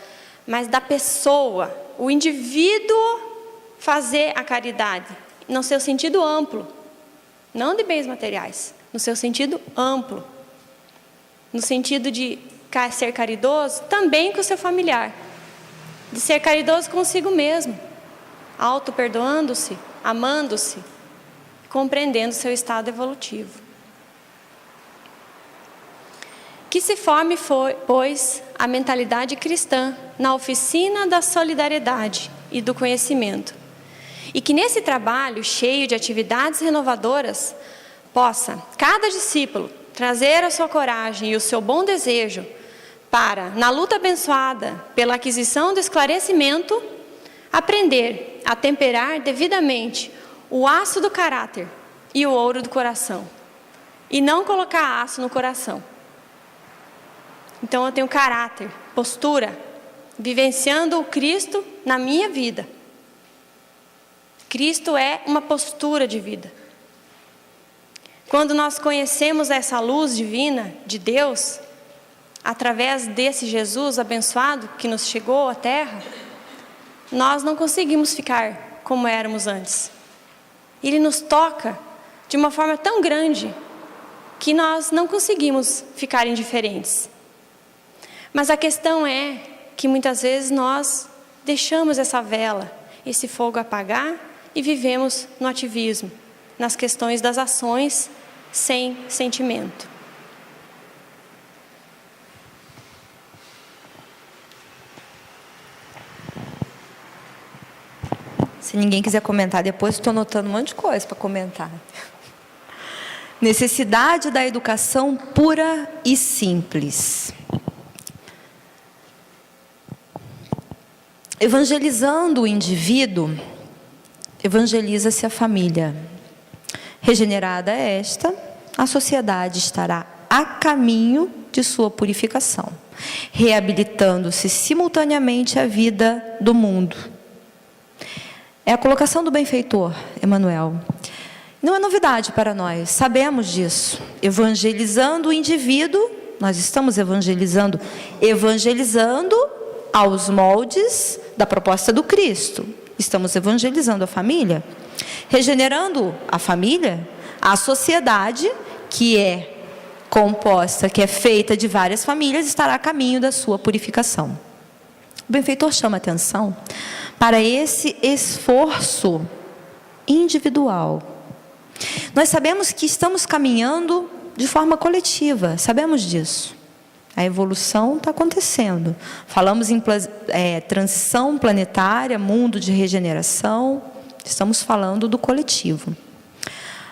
mas da pessoa, o indivíduo fazer a caridade, no seu sentido amplo, não de bens materiais, no seu sentido amplo, no sentido de ser caridoso também com o seu familiar, de ser caridoso consigo mesmo, auto-perdoando-se, amando-se, compreendendo o seu estado evolutivo. Que se forme, pois, a mentalidade cristã na oficina da solidariedade e do conhecimento, e que nesse trabalho cheio de atividades renovadoras, possa cada discípulo trazer a sua coragem e o seu bom desejo para, na luta abençoada pela aquisição do esclarecimento, aprender a temperar devidamente o aço do caráter e o ouro do coração, e não colocar aço no coração. Então eu tenho caráter, postura, vivenciando o Cristo na minha vida. Cristo é uma postura de vida. Quando nós conhecemos essa luz divina de Deus, através desse Jesus abençoado que nos chegou à terra, nós não conseguimos ficar como éramos antes. Ele nos toca de uma forma tão grande que nós não conseguimos ficar indiferentes. Mas a questão é que muitas vezes nós deixamos essa vela, esse fogo apagar e vivemos no ativismo, nas questões das ações sem sentimento. Se ninguém quiser comentar depois, estou anotando um monte de coisa para comentar. Necessidade da educação pura e simples. Evangelizando o indivíduo, evangeliza-se a família. Regenerada esta, a sociedade estará a caminho de sua purificação, reabilitando-se simultaneamente a vida do mundo. É a colocação do benfeitor, Emmanuel. Não é novidade para nós, sabemos disso. Evangelizando o indivíduo, nós estamos evangelizando aos moldes da proposta do Cristo. Estamos evangelizando a família, regenerando a família, a sociedade, que é composta, que é feita de várias famílias, estará a caminho da sua purificação. O benfeitor chama atenção para esse esforço individual. Nós sabemos que estamos caminhando de forma coletiva, sabemos disso. A evolução está acontecendo. Falamos em transição planetária, mundo de regeneração, estamos falando do coletivo.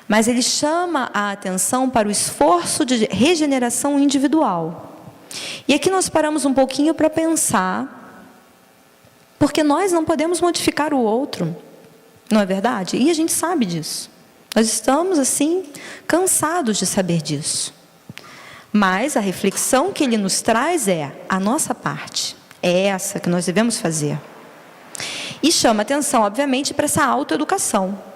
Mas ele chama a atenção para o esforço de regeneração individual. E aqui nós paramos um pouquinho para pensar, porque nós não podemos modificar o outro, não é verdade? E a gente sabe disso. Nós estamos, assim, cansados de saber disso. Mas a reflexão que ele nos traz é a nossa parte. É essa que nós devemos fazer. E chama atenção, obviamente, para essa autoeducação.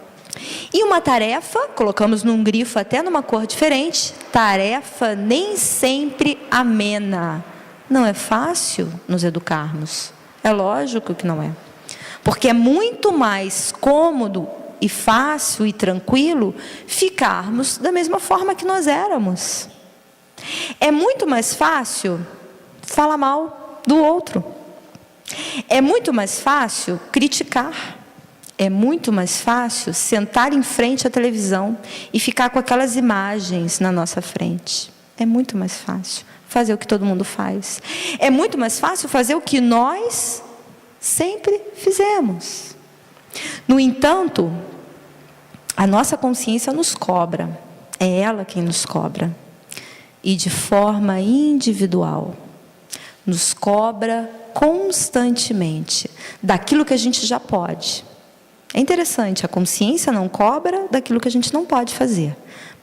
E uma tarefa, colocamos num grifo até numa cor diferente, tarefa nem sempre amena. Não é fácil nos educarmos. É lógico que não é. Porque é muito mais cômodo e fácil e tranquilo ficarmos da mesma forma que nós éramos. É muito mais fácil falar mal do outro. É muito mais fácil criticar. É muito mais fácil sentar em frente à televisão e ficar com aquelas imagens na nossa frente. É muito mais fácil fazer o que todo mundo faz. É muito mais fácil fazer o que nós sempre fizemos. No entanto, a nossa consciência nos cobra. É ela quem nos cobra. E de forma individual. Nos cobra constantemente daquilo que a gente já pode. É interessante, a consciência não cobra daquilo que a gente não pode fazer,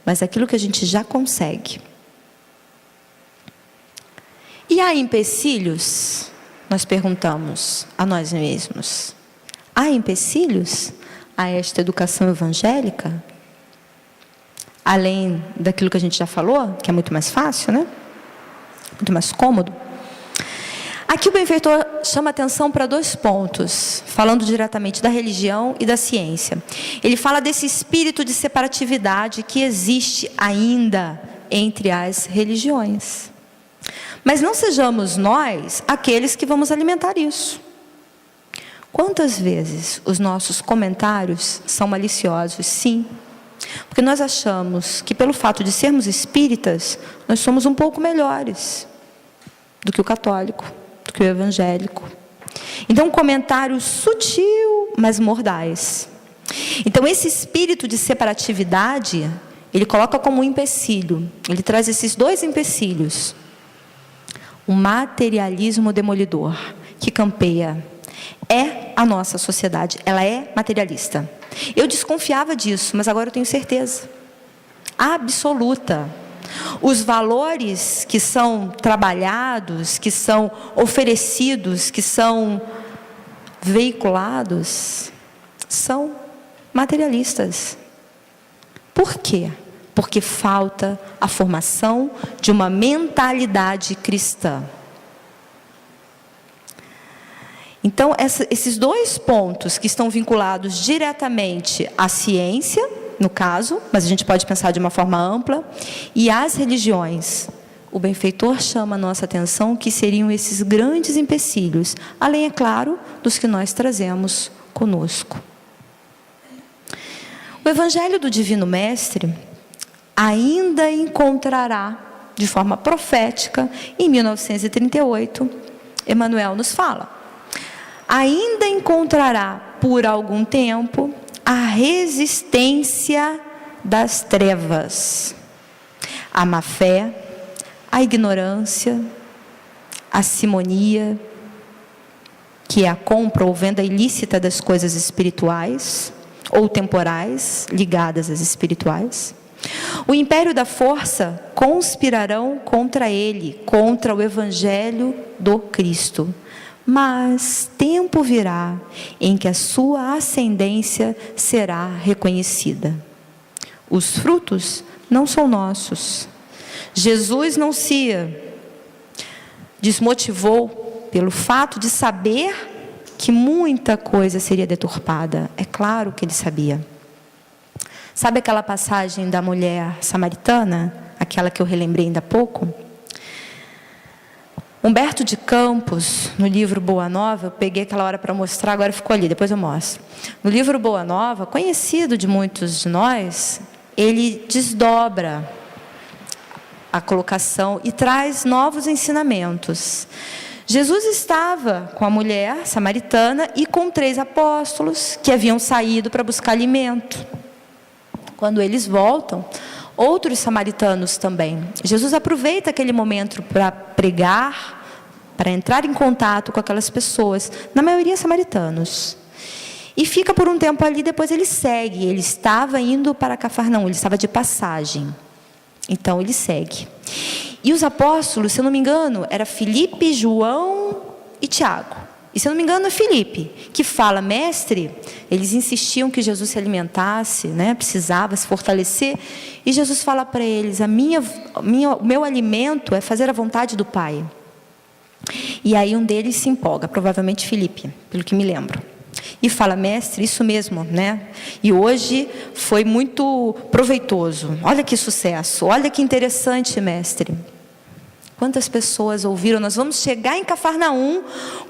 mas daquilo que a gente já consegue. E há empecilhos? Nós perguntamos a nós mesmos. Há empecilhos a esta educação evangélica? Além daquilo que a gente já falou, que é muito mais fácil, né? Muito mais cômodo. Aqui o benfeitor chama atenção para 2 pontos, falando diretamente da religião e da ciência. Ele fala desse espírito de separatividade que existe ainda entre as religiões. Mas não sejamos nós aqueles que vamos alimentar isso. Quantas vezes os nossos comentários são maliciosos? Sim. Porque nós achamos que pelo fato de sermos espíritas, nós somos um pouco melhores do que o católico, do que o evangélico. Então, um comentário sutil, mas mordaz. Então, esse espírito de separatividade, ele coloca como um empecilho. Ele traz esses 2 empecilhos. O materialismo demolidor, que campeia. É a nossa sociedade, ela é materialista. Eu desconfiava disso, mas agora eu tenho certeza absoluta. Os valores que são trabalhados, que são oferecidos, que são veiculados, são materialistas. Por quê? Porque falta a formação de uma mentalidade cristã. Então, esses 2 pontos que estão vinculados diretamente à ciência, no caso, mas a gente pode pensar de uma forma ampla, e às religiões, o benfeitor chama a nossa atenção que seriam esses grandes empecilhos, além, é claro, dos que nós trazemos conosco. O Evangelho do Divino Mestre ainda encontrará, de forma profética, em 1938, Emmanuel nos fala, ainda encontrará por algum tempo a resistência das trevas, a má-fé, a ignorância, a simonia, que é a compra ou venda ilícita das coisas espirituais ou temporais ligadas às espirituais. O império da força conspirarão contra ele, contra o Evangelho do Cristo. Mas tempo virá em que a sua ascendência será reconhecida. Os frutos não são nossos. Jesus não se desmotivou pelo fato de saber que muita coisa seria deturpada. É claro que ele sabia. Sabe aquela passagem da mulher samaritana? aquela que eu relembrei ainda há pouco. Humberto de Campos, no livro Boa Nova, eu peguei aquela hora para mostrar, agora ficou ali, depois eu mostro. No livro Boa Nova, conhecido de muitos de nós, ele desdobra a colocação e traz novos ensinamentos. Jesus estava com a mulher samaritana e com 3 apóstolos que haviam saído para buscar alimento. Quando eles voltam, outros samaritanos também. Jesus aproveita aquele momento para pregar, para entrar em contato com aquelas pessoas, na maioria samaritanos. E fica por um tempo ali, depois ele segue. Ele estava indo para Cafarnaum, ele estava de passagem. Então ele segue. E os apóstolos, se eu não me engano, era Filipe, João e Tiago. E se eu não me engano é Filipe, que fala: mestre, eles insistiam que Jesus se alimentasse, né? Precisava se fortalecer. E Jesus fala para eles: o meu alimento é fazer a vontade do Pai. E aí um deles se empolga, provavelmente Filipe, pelo que me lembro. E fala: mestre, isso mesmo, né? E hoje foi muito proveitoso. Olha que sucesso, olha que interessante, mestre. Quantas pessoas ouviram? Nós vamos chegar em Cafarnaum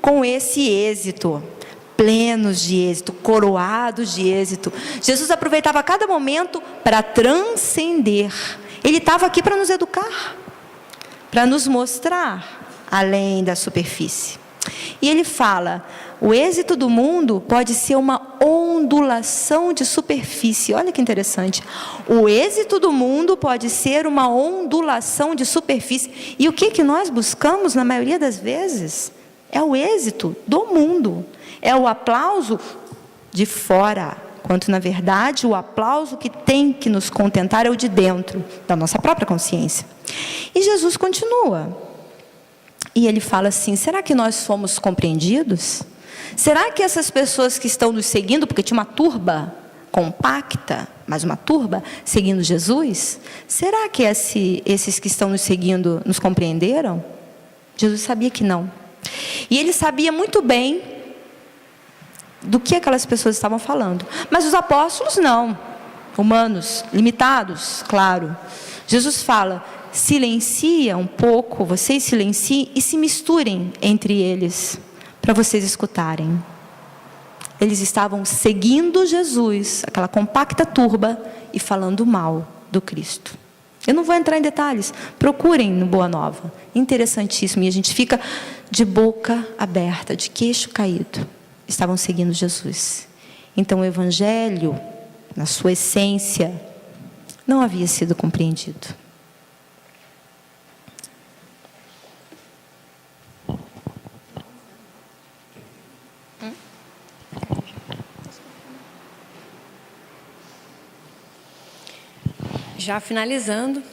com esse êxito, plenos de êxito, coroados de êxito. Jesus aproveitava cada momento para transcender. Ele estava aqui para nos educar, para nos mostrar além da superfície. E ele fala: o êxito do mundo pode ser uma ondulação de superfície. Olha que interessante. O êxito do mundo pode ser uma ondulação de superfície. E o que nós buscamos na maioria das vezes? É o êxito do mundo. É o aplauso de fora. Quanto, na verdade, o aplauso que tem que nos contentar é o de dentro, da nossa própria consciência. E Jesus continua. E ele fala assim: será que nós fomos compreendidos? Será que essas pessoas que estão nos seguindo, porque tinha uma turba compacta, mas uma turba seguindo Jesus, será que esses que estão nos seguindo nos compreenderam? Jesus sabia que não. E ele sabia muito bem do que aquelas pessoas estavam falando. Mas os apóstolos não, humanos, limitados, claro. Jesus fala: silencia um pouco, vocês silenciem e se misturem entre eles, para vocês escutarem. Eles estavam seguindo Jesus, aquela compacta turba, e falando mal do Cristo. Eu não vou entrar em detalhes, procurem no Boa Nova, interessantíssimo, e a gente fica de boca aberta, de queixo caído. Estavam seguindo Jesus. Então o Evangelho, na sua essência, não havia sido compreendido. Já finalizando,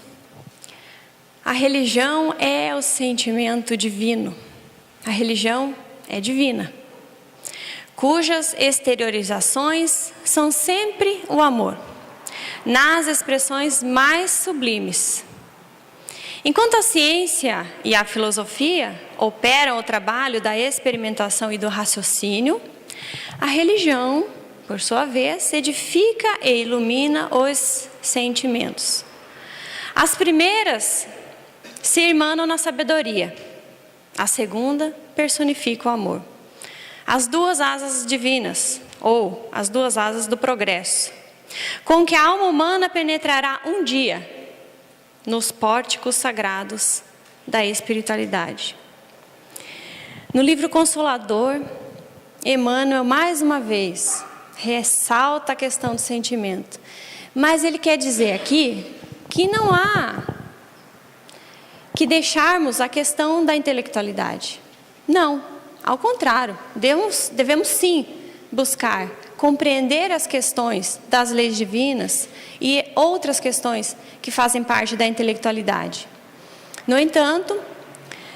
a religião é o sentimento divino. A religião é divina, cujas exteriorizações são sempre o amor, nas expressões mais sublimes. Enquanto a ciência e a filosofia operam o trabalho da experimentação e do raciocínio, a religião, por sua vez, edifica e ilumina os sentimentos. As primeiras se irmanam na sabedoria, a segunda personifica o amor. As 2 asas divinas, ou as 2 asas do progresso, com que a alma humana penetrará um dia nos pórticos sagrados da espiritualidade. No livro Consolador, Emmanuel, mais uma vez, ressalta a questão do sentimento. Mas ele quer dizer aqui que não há que deixarmos a questão da intelectualidade. Não, ao contrário, devemos sim buscar compreender as questões das leis divinas e outras questões que fazem parte da intelectualidade. No entanto,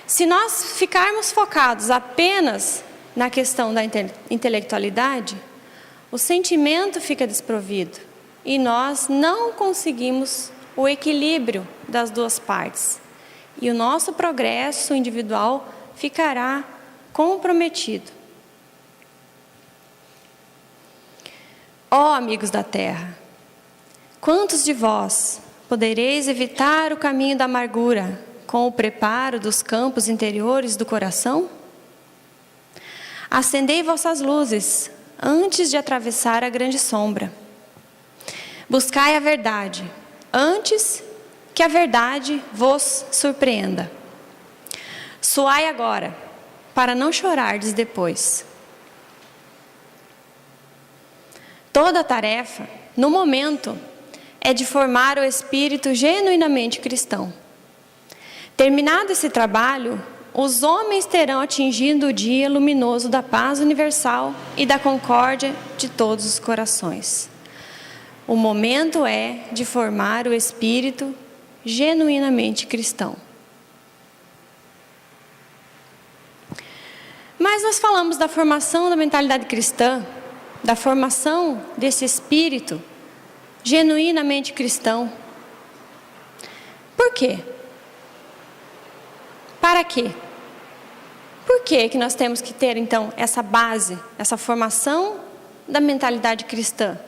se nós ficarmos focados apenas na questão da intelectualidade, o sentimento fica desprovido e nós não conseguimos o equilíbrio das 2 partes. E o nosso progresso individual ficará comprometido. Ó amigos da terra, quantos de vós podereis evitar o caminho da amargura com o preparo dos campos interiores do coração? Acendei vossas luzes antes de atravessar a grande sombra. Buscai a verdade antes que a verdade vos surpreenda. Suai agora, para não chorardes depois. Toda a tarefa, no momento, é de formar o espírito genuinamente cristão. Terminado esse trabalho, os homens terão atingido o dia luminoso da paz universal e da concórdia de todos os corações. O momento é de formar o espírito genuinamente cristão. Mas nós falamos da formação da mentalidade cristã, da formação desse espírito genuinamente cristão. Por quê? Para quê? Por que que nós temos que ter, então, essa base, essa formação da mentalidade cristã?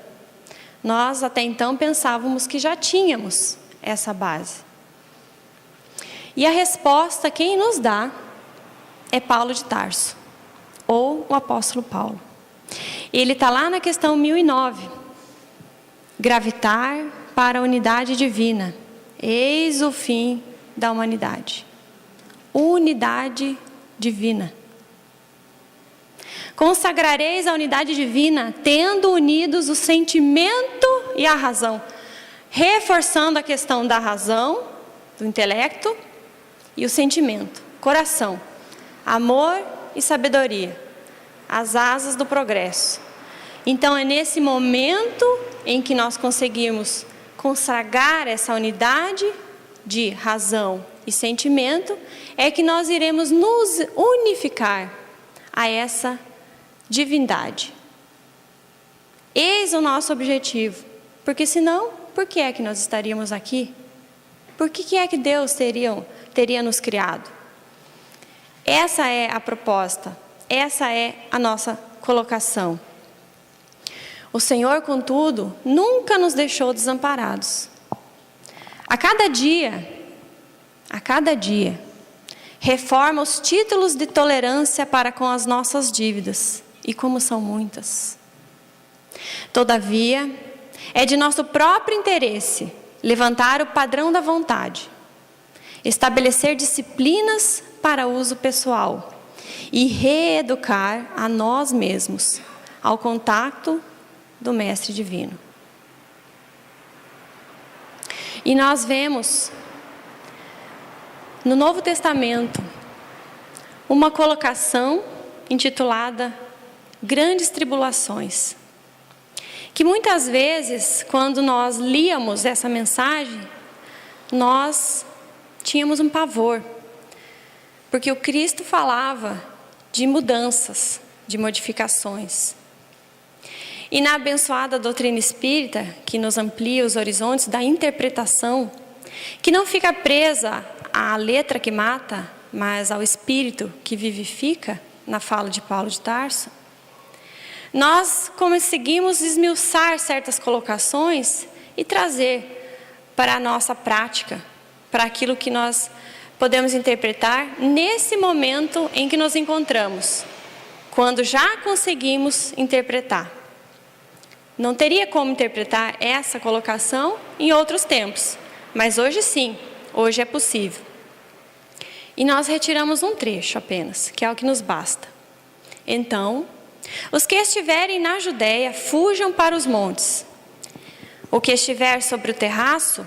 Nós, até então, pensávamos que já tínhamos essa base. E a resposta, quem nos dá, é Paulo de Tarso, ou o apóstolo Paulo. Ele está lá na questão 1009. Gravitar para a unidade divina. Eis o fim da humanidade. Unidade divina. Consagrareis a unidade divina, tendo unidos o sentimento e a razão. Reforçando a questão da razão, do intelecto, e o sentimento, coração, amor e sabedoria, as asas do progresso. Então é nesse momento em que nós conseguimos consagrar essa unidade de razão e sentimento, é que nós iremos nos unificar a essa divindade. Eis o nosso objetivo, porque senão, por que é que nós estaríamos aqui? Por que é que Deus teria nos criado? Essa é a proposta, essa é a nossa colocação. O Senhor, contudo, nunca nos deixou desamparados. A cada dia, reforma os títulos de tolerância para com as nossas dívidas, e como são muitas. Todavia, é de nosso próprio interesse levantar o padrão da vontade, estabelecer disciplinas para uso pessoal e reeducar a nós mesmos ao contato do Mestre Divino. E nós vemos no Novo Testamento uma colocação intitulada Grandes Tribulações, que muitas vezes, quando nós líamos essa mensagem, nós tínhamos um pavor, porque o Cristo falava de mudanças, de modificações. E na abençoada doutrina espírita, que nos amplia os horizontes da interpretação, que não fica presa à letra que mata, mas ao espírito que vivifica, na fala de Paulo de Tarso, nós conseguimos esmiuçar certas colocações e trazer para a nossa prática, para aquilo que nós podemos interpretar nesse momento em que nos encontramos, quando já conseguimos interpretar. Não teria como interpretar essa colocação em outros tempos, mas hoje sim, hoje é possível. E nós retiramos um trecho apenas, que é o que nos basta. Então, os que estiverem na Judéia, fujam para os montes. O que estiver sobre o terraço,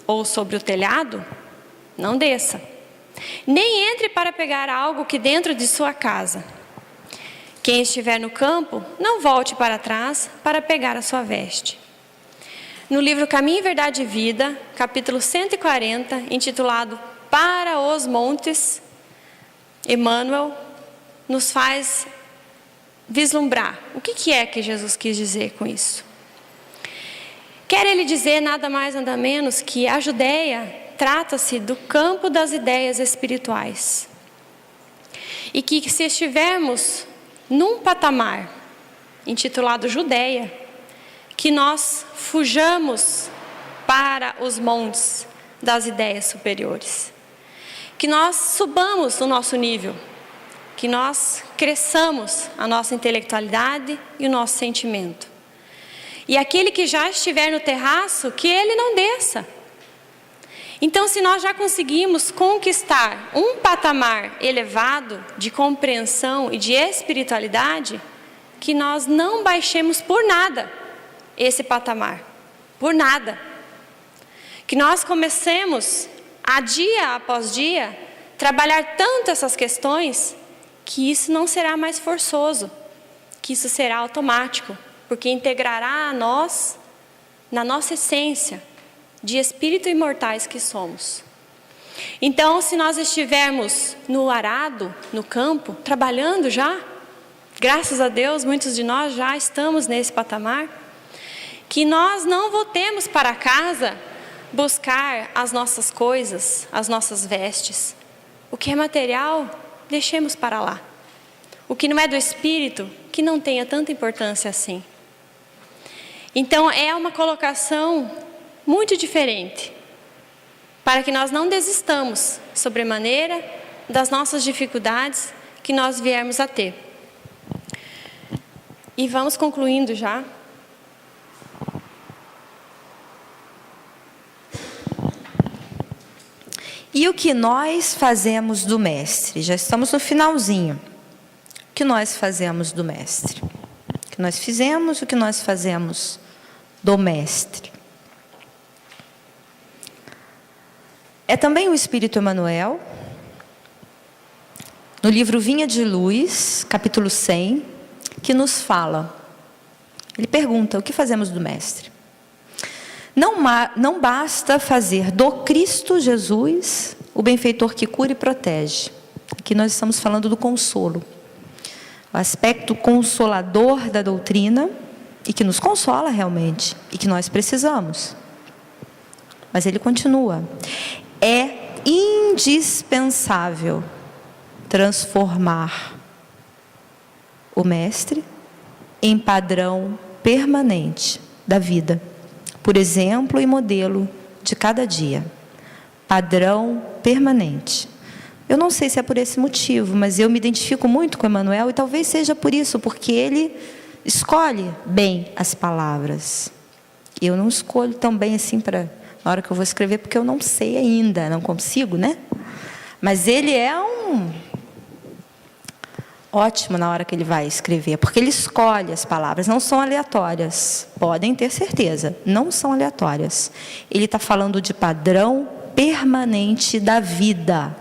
ou sobre o telhado, não desça. Nem entre para pegar algo que dentro de sua casa. Quem estiver no campo, não volte para trás para pegar a sua veste. No livro Caminho, Verdade e Vida, capítulo 140, intitulado Para os Montes, Emmanuel nos faz vislumbrar o que é que Jesus quis dizer com isso. Quer ele dizer nada mais, nada menos que a Judéia trata-se do campo das ideias espirituais. E que se estivermos num patamar intitulado Judéia, que nós fujamos para os montes das ideias superiores. Que nós subamos o nosso nível, que nós cresçamos a nossa intelectualidade e o nosso sentimento. E aquele que já estiver no terraço, que ele não desça. Então, se nós já conseguimos conquistar um patamar elevado de compreensão e de espiritualidade, que nós não baixemos por nada esse patamar, por nada. Que nós comecemos a dia após dia trabalhar tanto essas questões que isso não será mais forçoso, que isso será automático, porque integrará a nós, na nossa essência, de espírito imortais que somos. Então, se nós estivermos no arado, no campo, trabalhando já, graças a Deus, muitos de nós já estamos nesse patamar, que nós não voltemos para casa buscar as nossas coisas, as nossas vestes. O que é material, deixemos para lá. O que não é do espírito, que não tenha tanta importância assim. Então, é uma colocação muito diferente, para que nós não desistamos sobremaneira das nossas dificuldades que nós viermos a ter. E vamos concluindo já. E o que nós fazemos do Mestre? Já estamos no finalzinho. O que nós fazemos do Mestre? O que nós fizemos, o que nós fazemos do Mestre? É também o Espírito Emmanuel, no livro Vinha de Luz, capítulo 100, que nos fala. Ele pergunta, o que fazemos do Mestre? Não basta fazer do Cristo Jesus o benfeitor que cura e protege. Aqui nós estamos falando do consolo. O aspecto consolador da doutrina, e que nos consola realmente, e que nós precisamos. Mas ele continua. É indispensável transformar o Mestre em padrão permanente da vida, por exemplo e modelo de cada dia. Padrão permanente. Eu não sei se é por esse motivo, mas eu me identifico muito com Emmanuel, e talvez seja por isso, porque ele escolhe bem as palavras. Eu não escolho tão bem assim na hora que eu vou escrever, porque eu não sei ainda, não consigo, né? Mas ele é ótimo na hora que ele vai escrever, porque ele escolhe as palavras, não são aleatórias. Podem ter certeza, não são aleatórias. Ele está falando de padrão permanente da vida.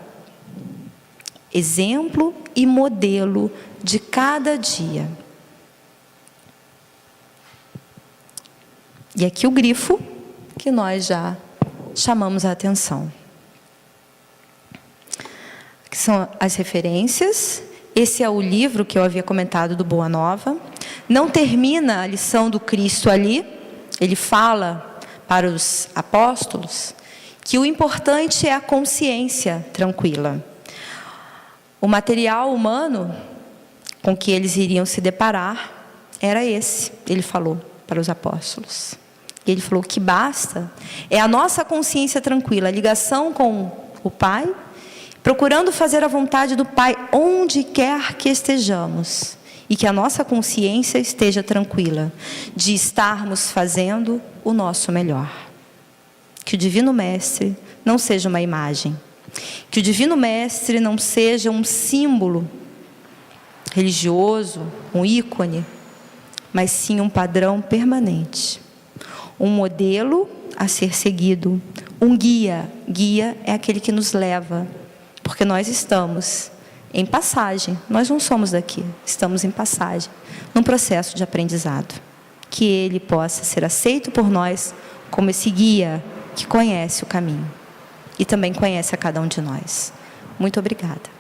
Exemplo e modelo de cada dia. E aqui o grifo que nós já chamamos a atenção. Que são as referências. Esse é o livro que eu havia comentado do Boa Nova. Não termina a lição do Cristo ali. Ele fala para os apóstolos que o importante é a consciência tranquila. O material humano com que eles iriam se deparar era esse, ele falou para os apóstolos. Ele falou que basta é a nossa consciência tranquila, a ligação com o Pai, procurando fazer a vontade do Pai onde quer que estejamos, e que a nossa consciência esteja tranquila de estarmos fazendo o nosso melhor. Que o Divino Mestre não seja uma imagem, que o Divino Mestre não seja um símbolo religioso, um ícone, mas sim um padrão permanente. Um modelo a ser seguido, um guia. Guia é aquele que nos leva, porque nós estamos em passagem, nós não somos daqui, estamos em passagem, num processo de aprendizado. Que ele possa ser aceito por nós como esse guia que conhece o caminho e também conhece a cada um de nós. Muito obrigada.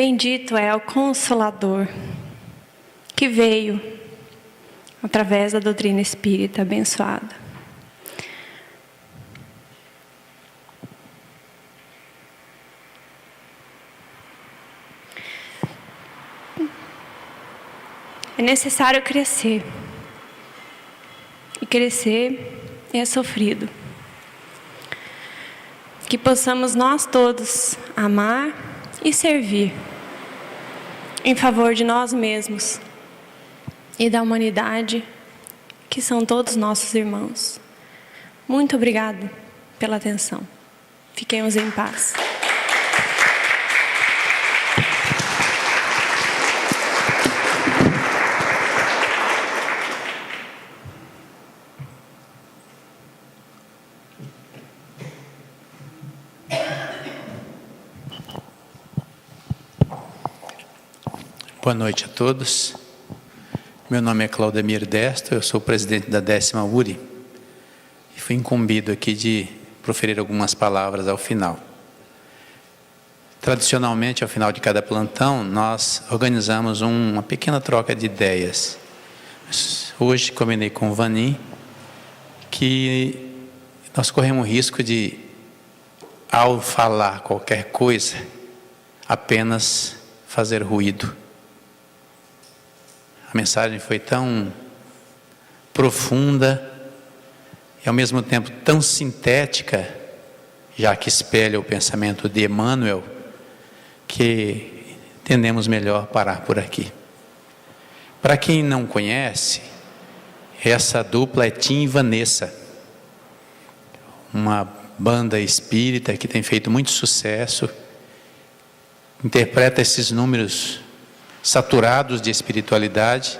Bendito é o Consolador, que veio através da doutrina espírita abençoada. É necessário crescer. E crescer é sofrido. Que possamos nós todos amar e servir em favor de nós mesmos e da humanidade, que são todos nossos irmãos. Muito obrigado pela atenção. Fiquemos em paz. Boa noite a todos. Meu nome é Claudemir Destro, eu sou presidente da 10ª URI e fui incumbido aqui de proferir algumas palavras ao final. Tradicionalmente, ao final de cada plantão, nós organizamos uma pequena troca de ideias. Hoje, combinei com o Vanim que nós corremos o risco de, ao falar qualquer coisa, apenas fazer ruído. A mensagem foi tão profunda e ao mesmo tempo tão sintética, já que espelha o pensamento de Emmanuel, que entendemos melhor parar por aqui. Para quem não conhece, essa dupla é Tim e Vanessa, uma banda espírita que tem feito muito sucesso, interpreta esses números saturados de espiritualidade,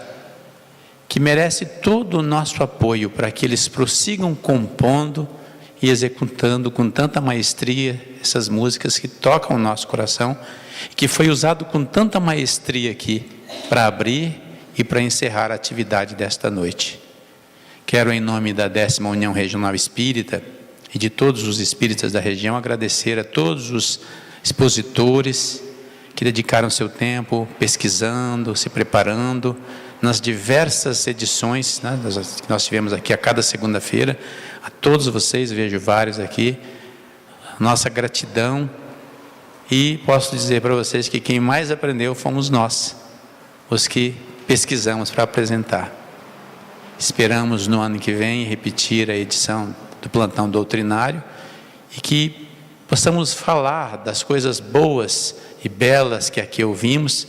que merece todo o nosso apoio para que eles prossigam compondo e executando com tanta maestria essas músicas que tocam o nosso coração, que foi usado com tanta maestria aqui para abrir e para encerrar a atividade desta noite. Quero, em nome da 10ª União Regional Espírita e de todos os espíritas da região, agradecer a todos os expositores que dedicaram seu tempo pesquisando, se preparando nas diversas edições, né, que nós tivemos aqui a cada segunda-feira. A todos vocês, vejo vários aqui, nossa gratidão, e posso dizer para vocês que quem mais aprendeu fomos nós, os que pesquisamos para apresentar. Esperamos no ano que vem repetir a edição do plantão doutrinário e que possamos falar das coisas boas e belas que aqui ouvimos,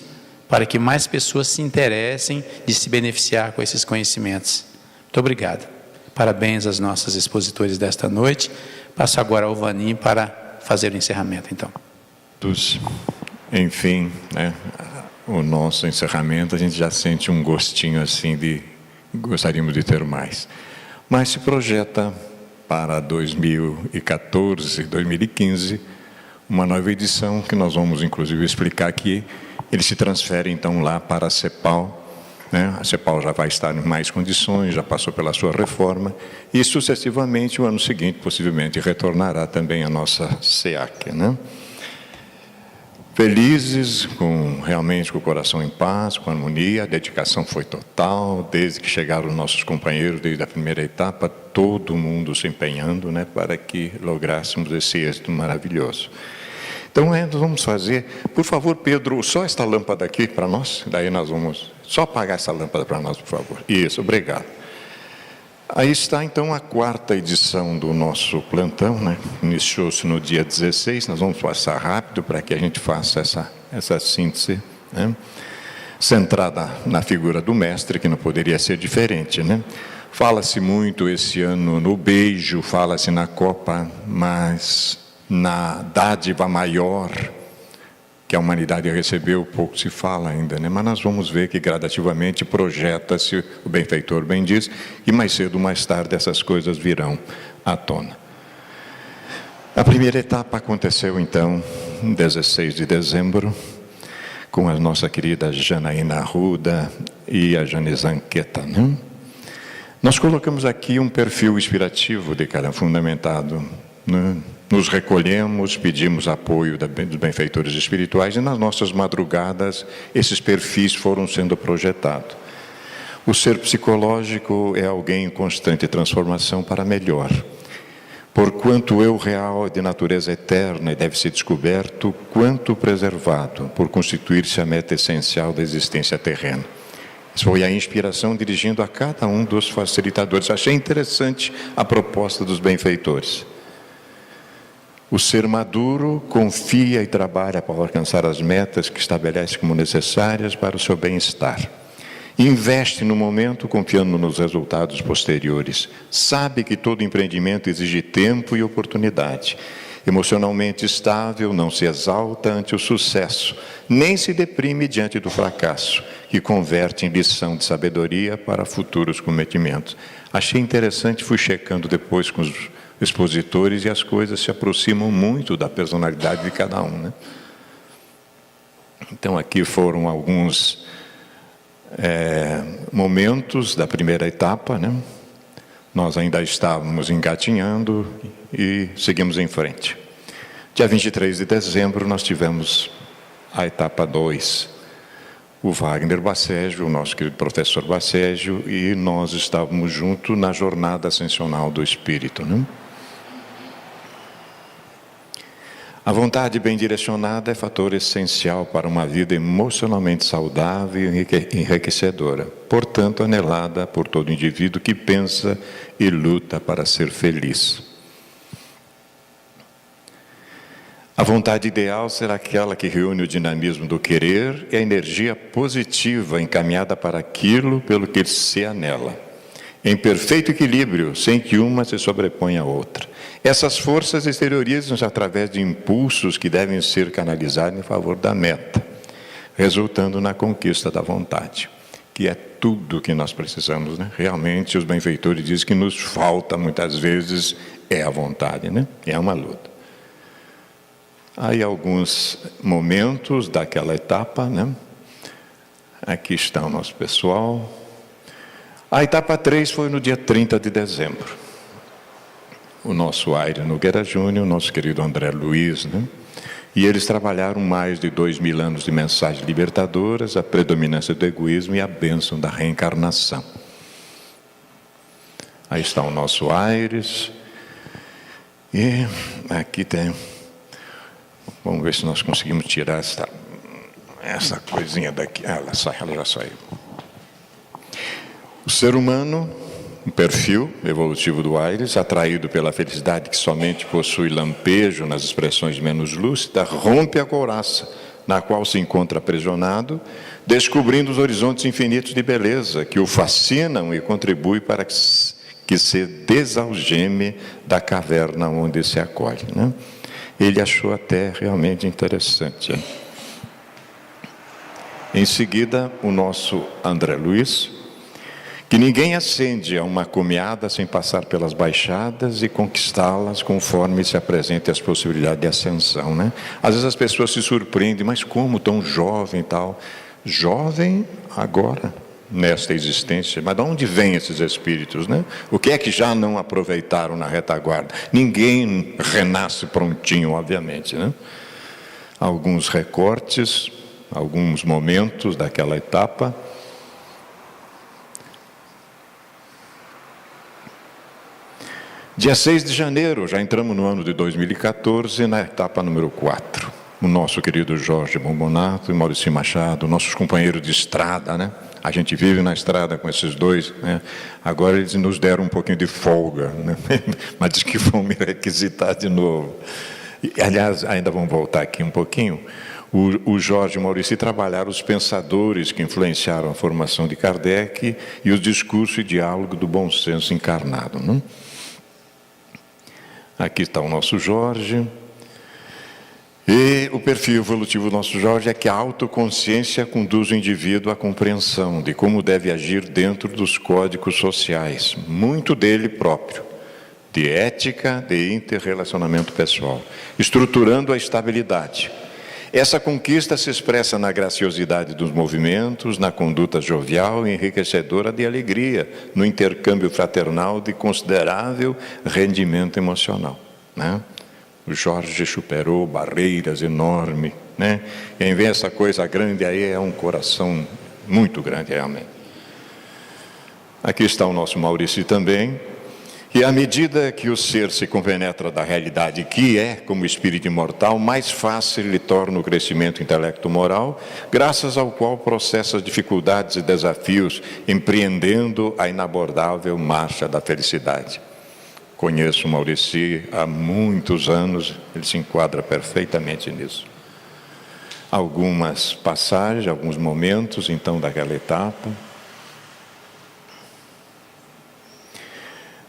para que mais pessoas se interessem de se beneficiar com esses conhecimentos. Muito obrigado. Parabéns aos nossos expositores desta noite. Passo agora ao Vanim para fazer o encerramento, então. Enfim, né, o nosso encerramento, a gente já sente um gostinho assim de gostaríamos de ter mais. Mas se projeta para 2014, 2015, uma nova edição que nós vamos inclusive explicar aqui. Ele se transfere então lá para a CEPAL, né? A CEPAL já vai estar em mais condições, já passou pela sua reforma e sucessivamente o ano seguinte possivelmente retornará também a nossa SEAC, né? Felizes, realmente com o coração em paz, com harmonia, a dedicação foi total, desde que chegaram nossos companheiros, desde a primeira etapa, todo mundo se empenhando, né, para que lográssemos esse êxito maravilhoso. Então, nós vamos fazer, por favor, Pedro, só esta lâmpada aqui para nós, daí nós vamos só apagar essa lâmpada para nós, por favor. Isso, obrigado. Aí está, então, a 4ª edição do nosso plantão, né? Iniciou-se no dia 16, nós vamos passar rápido para que a gente faça essa síntese, né? Centrada na figura do mestre, que não poderia ser diferente, né? Fala-se muito esse ano no beijo, fala-se na copa, mas na dádiva maior que a humanidade recebeu, pouco se fala ainda, né? Mas nós vamos ver que gradativamente projeta-se, o benfeitor bem diz, e mais cedo ou mais tarde essas coisas virão à tona. A primeira etapa aconteceu então, em 16 de dezembro, com a nossa querida Janaína Arruda e a Jane Zanqueta, né? Nós colocamos aqui um perfil inspirativo de cada fundamentado, né, nos recolhemos, pedimos apoio dos benfeitores espirituais e nas nossas madrugadas esses perfis foram sendo projetados. O ser psicológico é alguém em constante transformação para melhor. Porquanto o eu real é de natureza eterna e deve ser descoberto, quanto preservado, por constituir-se a meta essencial da existência terrena. Isso foi a inspiração dirigindo a cada um dos facilitadores. Achei interessante a proposta dos benfeitores. O ser maduro confia e trabalha para alcançar as metas que estabelece como necessárias para o seu bem-estar. Investe no momento confiando nos resultados posteriores. Sabe que todo empreendimento exige tempo e oportunidade. Emocionalmente estável, não se exalta ante o sucesso, nem se deprime diante do fracasso, que converte em lição de sabedoria para futuros cometimentos. Achei interessante, fui checando depois com os expositores e as coisas se aproximam muito da personalidade de cada um, né? Então aqui foram alguns momentos da primeira etapa, né? Nós ainda estávamos engatinhando e seguimos em frente. Dia 23 de dezembro nós tivemos a etapa 2. O Wagner Baceggio, o nosso querido professor Baceggio, e nós estávamos juntos na jornada ascensional do Espírito, né? A vontade bem direcionada é fator essencial para uma vida emocionalmente saudável e enriquecedora, portanto anelada por todo indivíduo que pensa e luta para ser feliz. A vontade ideal será aquela que reúne o dinamismo do querer e a energia positiva encaminhada para aquilo pelo que se anela, em perfeito equilíbrio, sem que uma se sobreponha à outra. Essas forças exteriorizam-se através de impulsos que devem ser canalizados em favor da meta, resultando na conquista da vontade, que é tudo que nós precisamos, né? Realmente, os benfeitores dizem que nos falta, muitas vezes, é a vontade, né? É uma luta. Aí, alguns momentos daquela etapa, né? Aqui está o nosso pessoal. A etapa 3 foi no dia 30 de dezembro. O nosso Aire Nogueira Júnior, o nosso querido André Luiz, né? E eles trabalharam mais de 2000 anos de mensagens libertadoras, a predominância do egoísmo e a bênção da reencarnação. Aí está o nosso Aires. E aqui tem... Vamos ver se nós conseguimos tirar essa coisinha daqui. Ela já saiu. O ser humano, um perfil evolutivo do Aires, atraído pela felicidade que somente possui lampejo nas expressões menos lúcidas, rompe a couraça na qual se encontra aprisionado, descobrindo os horizontes infinitos de beleza que o fascinam e contribuem para que se desalgeme da caverna onde se acolhe, né? Ele achou até realmente interessante, hein? Em seguida, o nosso André Luiz, que ninguém ascende a uma caminhada sem passar pelas baixadas e conquistá-las conforme se apresentem as possibilidades de ascensão, né? Às vezes as pessoas se surpreendem, mas como tão jovem e tal? Jovem agora, nesta existência, mas de onde vêm esses espíritos, né? O que é que já não aproveitaram na retaguarda? Ninguém renasce prontinho, obviamente, né? Alguns recortes, alguns momentos daquela etapa. Dia 6 de janeiro, já entramos no ano de 2014, na etapa número 4. O nosso querido Jorge Bombonato e Maurício Machado, nossos companheiros de estrada, né? A gente vive na estrada com esses dois, né? Agora eles nos deram um pouquinho de folga, né? Mas diz que vão me requisitar de novo. E, aliás, ainda vamos voltar aqui um pouquinho. O Jorge e o Maurício trabalharam os pensadores que influenciaram a formação de Kardec e o discurso e diálogo do bom senso encarnado, né? Aqui está o nosso Jorge. E o perfil evolutivo do nosso Jorge é que a autoconsciência conduz o indivíduo à compreensão de como deve agir dentro dos códigos sociais, muito dele próprio, de ética, de interrelacionamento pessoal, estruturando a estabilidade. Essa conquista se expressa na graciosidade dos movimentos, na conduta jovial e enriquecedora de alegria, no intercâmbio fraternal de considerável rendimento emocional, né? O Jorge superou barreiras enormes, né? Quem vê essa coisa grande aí é um coração muito grande, realmente. Aqui está o nosso Maurício também. E à medida que o ser se compenetra da realidade que é como espírito imortal, mais fácil lhe torna o crescimento intelecto-moral, graças ao qual processa as dificuldades e desafios, empreendendo a inabordável marcha da felicidade. Conheço o Maurício há muitos anos, ele se enquadra perfeitamente nisso. Algumas passagens, alguns momentos, então, daquela etapa.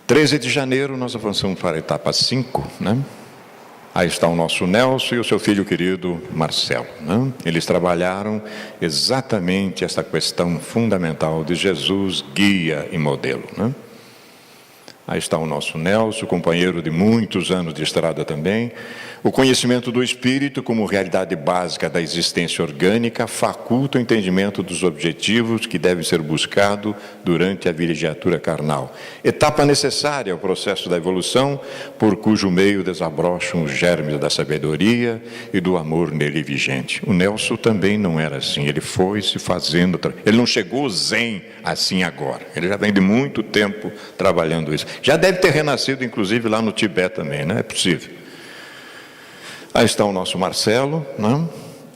13 de janeiro, nós avançamos para a etapa 5, né? Aí está o nosso Nelson e o seu filho querido Marcelo, né? Eles trabalharam exatamente essa questão fundamental de Jesus, guia e modelo, né? Aí está o nosso Nelson, companheiro de muitos anos de estrada também. O conhecimento do Espírito como realidade básica da existência orgânica faculta o entendimento dos objetivos que devem ser buscados durante a vilegiatura carnal. Etapa necessária ao processo da evolução, por cujo meio desabrocham os germes da sabedoria e do amor nele vigente. O Nelson também não era assim, ele foi se fazendo, ele não chegou zen assim agora, ele já vem de muito tempo trabalhando isso. Já deve ter renascido, inclusive, lá no Tibete também, né? É possível. Aí está o nosso Marcelo, né?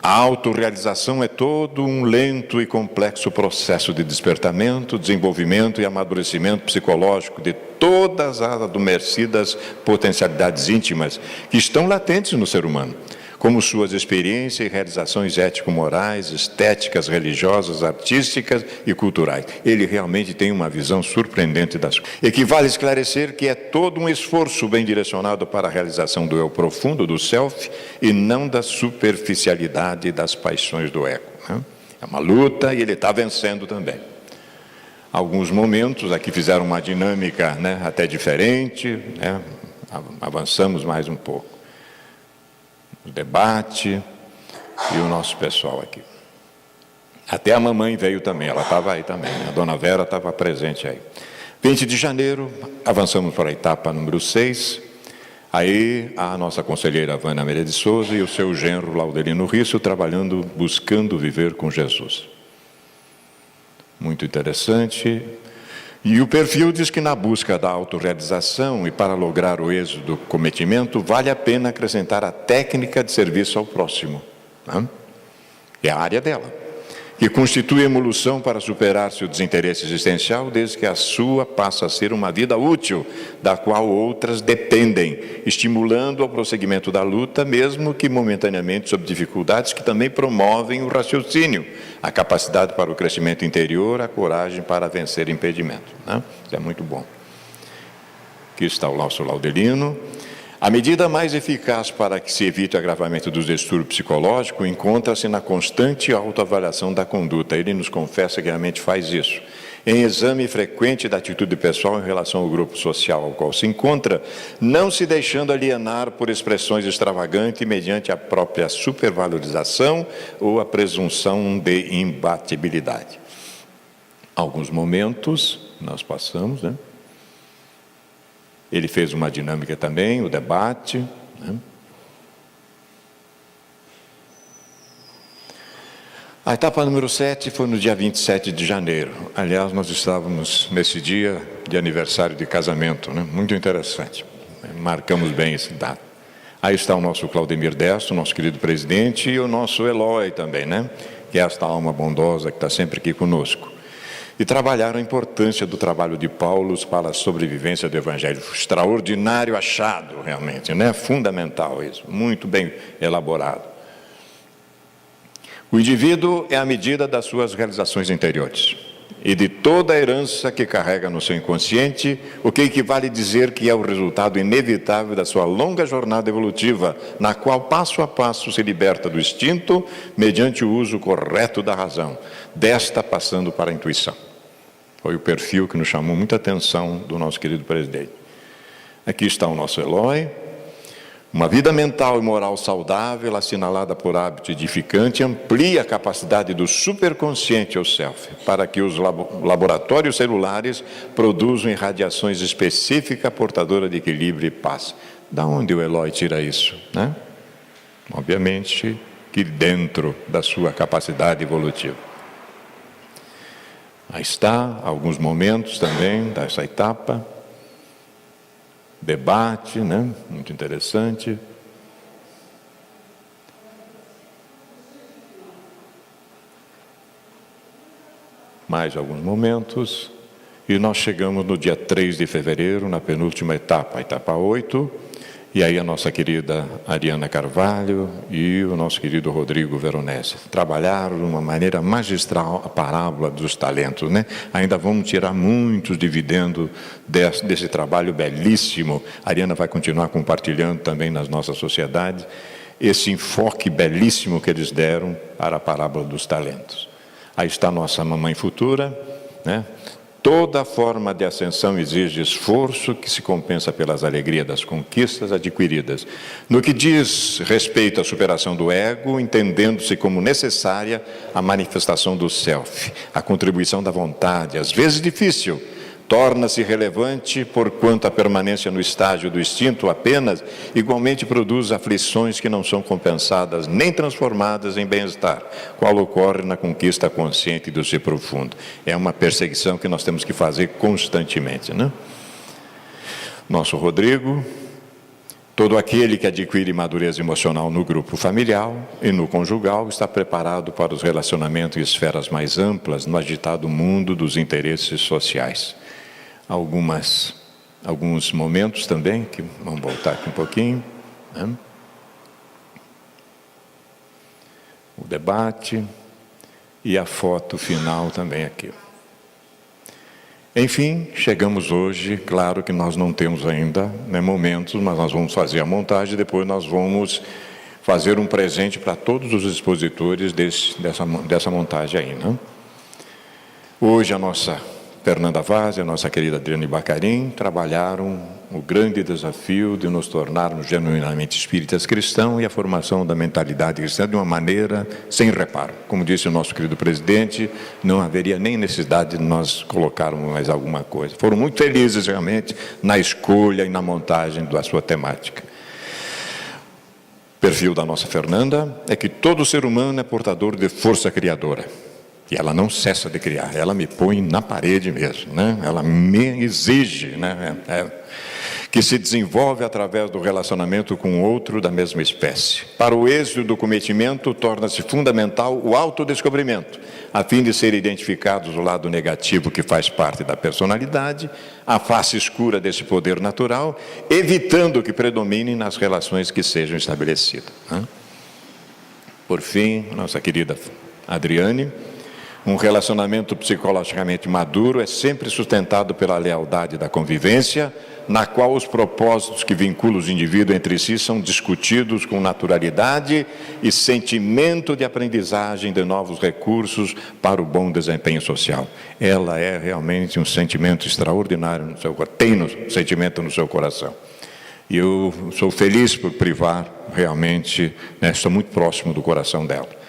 A autorrealização é todo um lento e complexo processo de despertamento, desenvolvimento e amadurecimento psicológico de todas as adormecidas potencialidades íntimas que estão latentes no ser humano, como suas experiências e realizações ético-morais, estéticas, religiosas, artísticas e culturais. Ele realmente tem uma visão surpreendente das coisas. Equivale esclarecer que é todo um esforço bem direcionado para a realização do eu profundo, do self, e não da superficialidade das paixões do ego, né? É uma luta e ele está vencendo também. Alguns momentos aqui fizeram uma dinâmica, né, até diferente, né? Avançamos mais um pouco. O debate e o nosso pessoal aqui. Até a mamãe veio também, ela estava aí também, né? A dona Vera estava presente aí. 20 de janeiro, avançamos para a etapa número 6. Aí a nossa conselheira Vânia Maria de Souza e o seu genro Laudelino Risso trabalhando, buscando viver com Jesus. Muito interessante. E o perfil diz que na busca da autorrealização e para lograr o êxito do cometimento, vale a pena acrescentar a técnica de serviço ao próximo, né? É a área dela, que constitui emulação para superar seu desinteresse existencial, desde que a sua passa a ser uma vida útil, da qual outras dependem, estimulando ao prosseguimento da luta, mesmo que momentaneamente sob dificuldades que também promovem o raciocínio, a capacidade para o crescimento interior, a coragem para vencer impedimentos, né? Isso é muito bom. Aqui está o nosso Laudelino. A medida mais eficaz para que se evite o agravamento dos distúrbios psicológicos encontra-se na constante autoavaliação da conduta. Ele nos confessa que realmente faz isso. Em exame frequente da atitude pessoal em relação ao grupo social ao qual se encontra, não se deixando alienar por expressões extravagantes mediante a própria supervalorização ou a presunção de imbatibilidade. Alguns momentos nós passamos, né? Ele fez uma dinâmica também, o debate, né? A etapa número 7 foi no dia 27 de janeiro. Aliás, nós estávamos nesse dia de aniversário de casamento, né? Muito interessante. Marcamos bem esse dado. Aí está o nosso Claudemir Desto, nosso querido presidente, e o nosso Eloy também, né? Que é esta alma bondosa que está sempre aqui conosco. E trabalharam a importância do trabalho de Paulo para a sobrevivência do Evangelho. Extraordinário achado, realmente, né? Fundamental isso, muito bem elaborado. O indivíduo é a medida das suas realizações interiores e de toda a herança que carrega no seu inconsciente, o que equivale a dizer que é o resultado inevitável da sua longa jornada evolutiva, na qual passo a passo se liberta do instinto mediante o uso correto da razão, desta passando para a intuição. Foi o perfil que nos chamou muita atenção do nosso querido presidente. Aqui está o nosso Eloy. Uma vida mental e moral saudável, assinalada por hábito edificante, amplia a capacidade do superconsciente ou self, para que os laboratórios celulares produzam irradiações específicas portadoras de equilíbrio e paz. Da onde o Eloy tira isso, né? Obviamente que dentro da sua capacidade evolutiva. Aí está, alguns momentos também dessa etapa. Debate, né? Muito interessante. Mais alguns momentos. E nós chegamos no dia 3 de fevereiro, na penúltima etapa, a etapa 8. E aí a nossa querida Ariana Carvalho e o nosso querido Rodrigo Veronese trabalharam de uma maneira magistral a parábola dos talentos, né? Ainda vamos tirar muitos dividendos desse trabalho belíssimo. A Ariana vai continuar compartilhando também nas nossas sociedades esse enfoque belíssimo que eles deram para a parábola dos talentos. Aí está a nossa mamãe futura, né? Toda forma de ascensão exige esforço que se compensa pelas alegrias das conquistas adquiridas. No que diz respeito à superação do ego, entendendo-se como necessária a manifestação do self, a contribuição da vontade, às vezes difícil, torna-se relevante porquanto a permanência no estágio do instinto apenas igualmente produz aflições que não são compensadas nem transformadas em bem-estar, qual ocorre na conquista consciente do ser profundo. É uma perseguição que nós temos que fazer constantemente, né? Nosso Rodrigo, todo aquele que adquire madureza emocional no grupo familiar e no conjugal está preparado para os relacionamentos em esferas mais amplas no agitado mundo dos interesses sociais. Alguns momentos também, que vamos voltar aqui um pouquinho, né? O debate e a foto final também aqui. Enfim, chegamos hoje, claro que nós não temos ainda, né, momentos, mas nós vamos fazer a montagem e depois nós vamos fazer um presente para todos os expositores dessa montagem aí, né? Hoje a nossa Fernanda Vaz e a nossa querida Adriane Bacarin trabalharam o grande desafio de nos tornarmos genuinamente espíritas cristãos e a formação da mentalidade cristã de uma maneira sem reparo. Como disse o nosso querido presidente, não haveria nem necessidade de nós colocarmos mais alguma coisa. Foram muito felizes realmente na escolha e na montagem da sua temática. O perfil da nossa Fernanda é que todo ser humano é portador de força criadora. E ela não cessa de criar, ela me põe na parede mesmo, né? Ela me exige, né? Que se desenvolve através do relacionamento com outro da mesma espécie. Para o êxito do cometimento, torna-se fundamental o autodescobrimento, a fim de ser identificados o lado negativo que faz parte da personalidade, a face escura desse poder natural, evitando que predomine nas relações que sejam estabelecidas, né? Por fim, nossa querida Adriane, um relacionamento psicologicamente maduro é sempre sustentado pela lealdade da convivência, na qual os propósitos que vinculam os indivíduos entre si são discutidos com naturalidade e sentimento de aprendizagem de novos recursos para o bom desempenho social. Ela é realmente um sentimento extraordinário no seu coração, tem um sentimento no seu coração. E eu sou feliz por privar realmente, né, estou muito próximo do coração dela.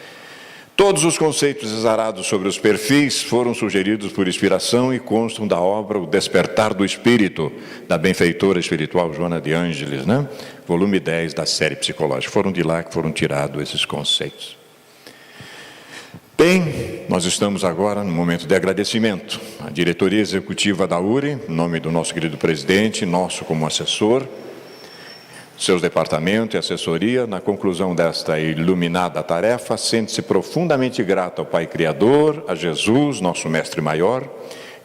Todos os conceitos exarados sobre os perfis foram sugeridos por inspiração e constam da obra O Despertar do Espírito, da benfeitora espiritual Joana de Ângeles, né? Volume 10 da série psicológica. Foram de lá que foram tirados esses conceitos. Bem, nós estamos agora no momento de agradecimento. A diretoria executiva da URI, em nome do nosso querido presidente, nosso como assessor, seus departamentos e assessoria, na conclusão desta iluminada tarefa, sente-se profundamente grato ao Pai Criador, a Jesus, nosso Mestre Maior,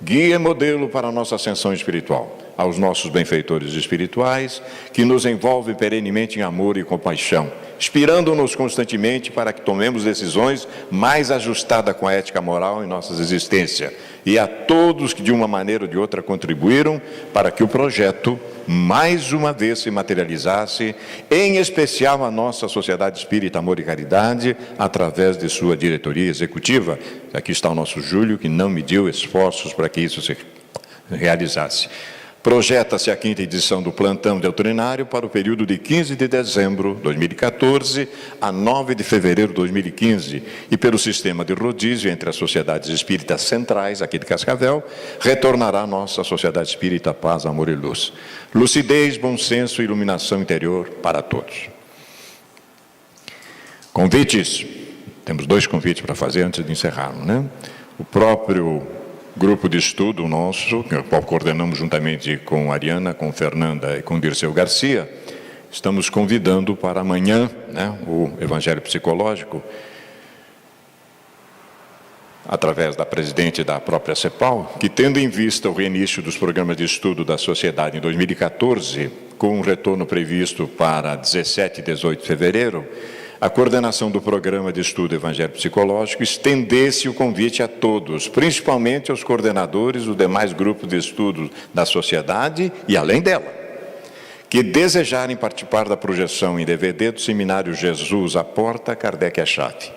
guia e modelo para a nossa ascensão espiritual, aos nossos benfeitores espirituais, que nos envolvem perenemente em amor e compaixão, inspirando-nos constantemente para que tomemos decisões mais ajustadas com a ética moral em nossa existência, e a todos que de uma maneira ou de outra contribuíram para que o projeto mais uma vez se materializasse, em especial a nossa Sociedade Espírita Amor e Caridade, através de sua diretoria executiva. Aqui está o nosso Júlio, que não mediu esforços para que isso se realizasse. Projeta-se a 5ª edição do Plantão Doutrinário para o período de 15 de dezembro de 2014 a 9 de fevereiro de 2015 e pelo sistema de rodízio entre as sociedades espíritas centrais aqui de Cascavel, retornará a nossa Sociedade Espírita Paz, Amor e Luz. Lucidez, bom senso e iluminação interior para todos. Convites. Temos 2 convites para fazer antes de encerrarmos, né? O próprio grupo de estudo nosso, que coordenamos juntamente com a Ariana, com Fernanda e com Dirceu Garcia, estamos convidando para amanhã, né, o Evangelho Psicológico, através da presidente da própria CEPAL, que tendo em vista o reinício dos programas de estudo da sociedade em 2014, com um retorno previsto para 17 e 18 de fevereiro, a coordenação do programa de estudo Evangelho Psicológico estendesse o convite a todos, principalmente aos coordenadores dos demais grupos de estudo da sociedade e além dela, que desejarem participar da projeção em DVD do seminário Jesus à Porta, Kardec à Chave.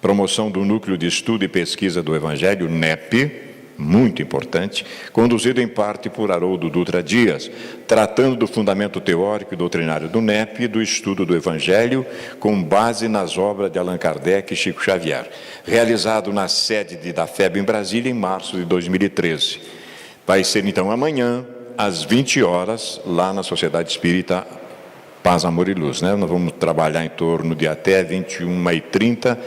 Promoção do Núcleo de Estudo e Pesquisa do Evangelho, NEP, muito importante, conduzido em parte por Haroldo Dutra Dias, tratando do fundamento teórico e doutrinário do NEP e do estudo do Evangelho, com base nas obras de Allan Kardec e Chico Xavier, realizado na sede da FEB em Brasília, em março de 2013. Vai ser, então, amanhã, às 20 horas, lá na Sociedade Espírita Paz, Amor e Luz, né? Nós vamos trabalhar em torno de até 21h30,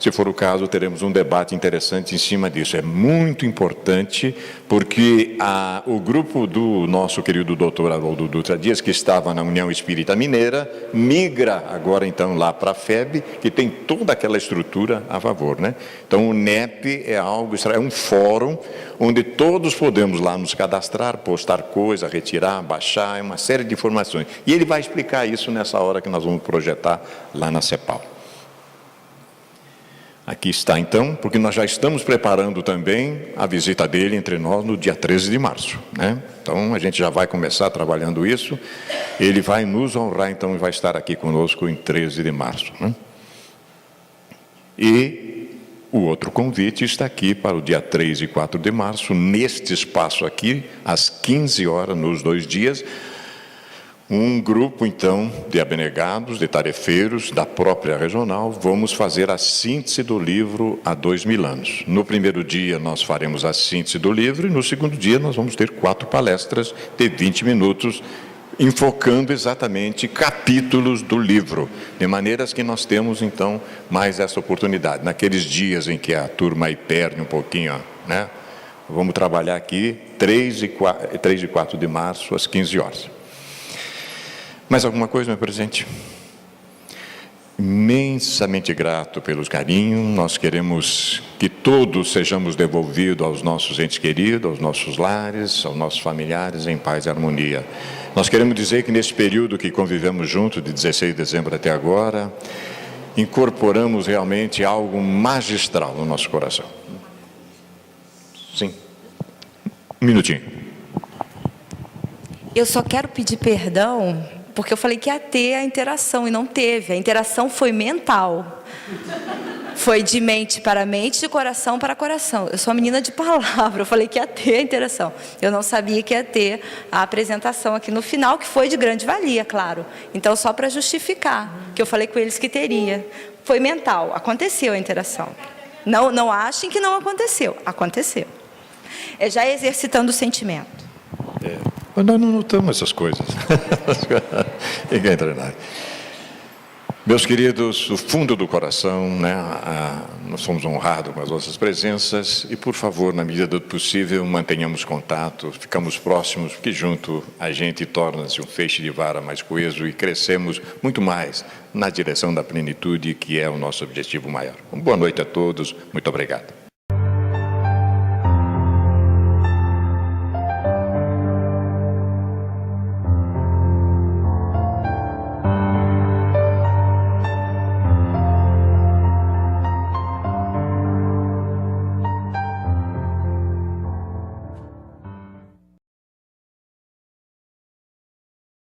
se for o caso, teremos um debate interessante em cima disso. É muito importante, porque o grupo do nosso querido doutor Haroldo Dutra Dias, que estava na União Espírita Mineira, migra agora, então, lá para a FEB, que tem toda aquela estrutura a favor, né? Então, o NEP é um fórum onde todos podemos lá nos cadastrar, postar coisa, retirar, baixar, uma série de informações. E ele vai explicar isso nessa hora que nós vamos projetar lá na CEPAL. Aqui está, então, porque nós já estamos preparando também a visita dele entre nós no dia 13 de março, né? Então, a gente já vai começar trabalhando isso. Ele vai nos honrar, então, e vai estar aqui conosco em 13 de março, né? E o outro convite está aqui para o dia 3 e 4 de março, neste espaço aqui, às 15 horas, nos 2 dias, um grupo, então, de abnegados, de tarefeiros, da própria regional, vamos fazer a síntese do livro Há 2000 anos. No primeiro dia, nós faremos a síntese do livro, e no segundo dia, nós vamos ter 4 palestras de 20 minutos, enfocando exatamente capítulos do livro, de maneiras que nós temos, então, mais essa oportunidade. Naqueles dias em que a turma aí perde um pouquinho, né? Vamos trabalhar aqui 3 e 4 de março, às 15 horas. Mais alguma coisa, meu presidente? Imensamente grato pelos carinhos. Nós queremos que todos sejamos devolvidos aos nossos entes queridos, aos nossos lares, aos nossos familiares, em paz e harmonia. Nós queremos dizer que nesse período que convivemos juntos, de 16 de dezembro até agora, incorporamos realmente algo magistral no nosso coração. Sim. Um minutinho. Eu só quero pedir perdão, porque eu falei que ia ter a interação e não teve. A interação foi mental. Foi de mente para mente, de coração para coração. Eu sou uma menina de palavra, eu falei que ia ter a interação. Eu não sabia que ia ter a apresentação aqui no final, que foi de grande valia, claro. Então, só para justificar, que eu falei com eles que teria. Foi mental, aconteceu a interação. Não achem que não aconteceu. Aconteceu. É já exercitando o sentimento. Mas nós não notamos essas coisas. Ninguém treinar. Meus queridos, do fundo do coração, né, nós somos honrados com as vossas presenças e, por favor, na medida do possível, mantenhamos contato, ficamos próximos, porque junto a gente torna-se um feixe de vara mais coeso e crescemos muito mais na direção da plenitude, que é o nosso objetivo maior. Boa noite a todos, muito obrigado.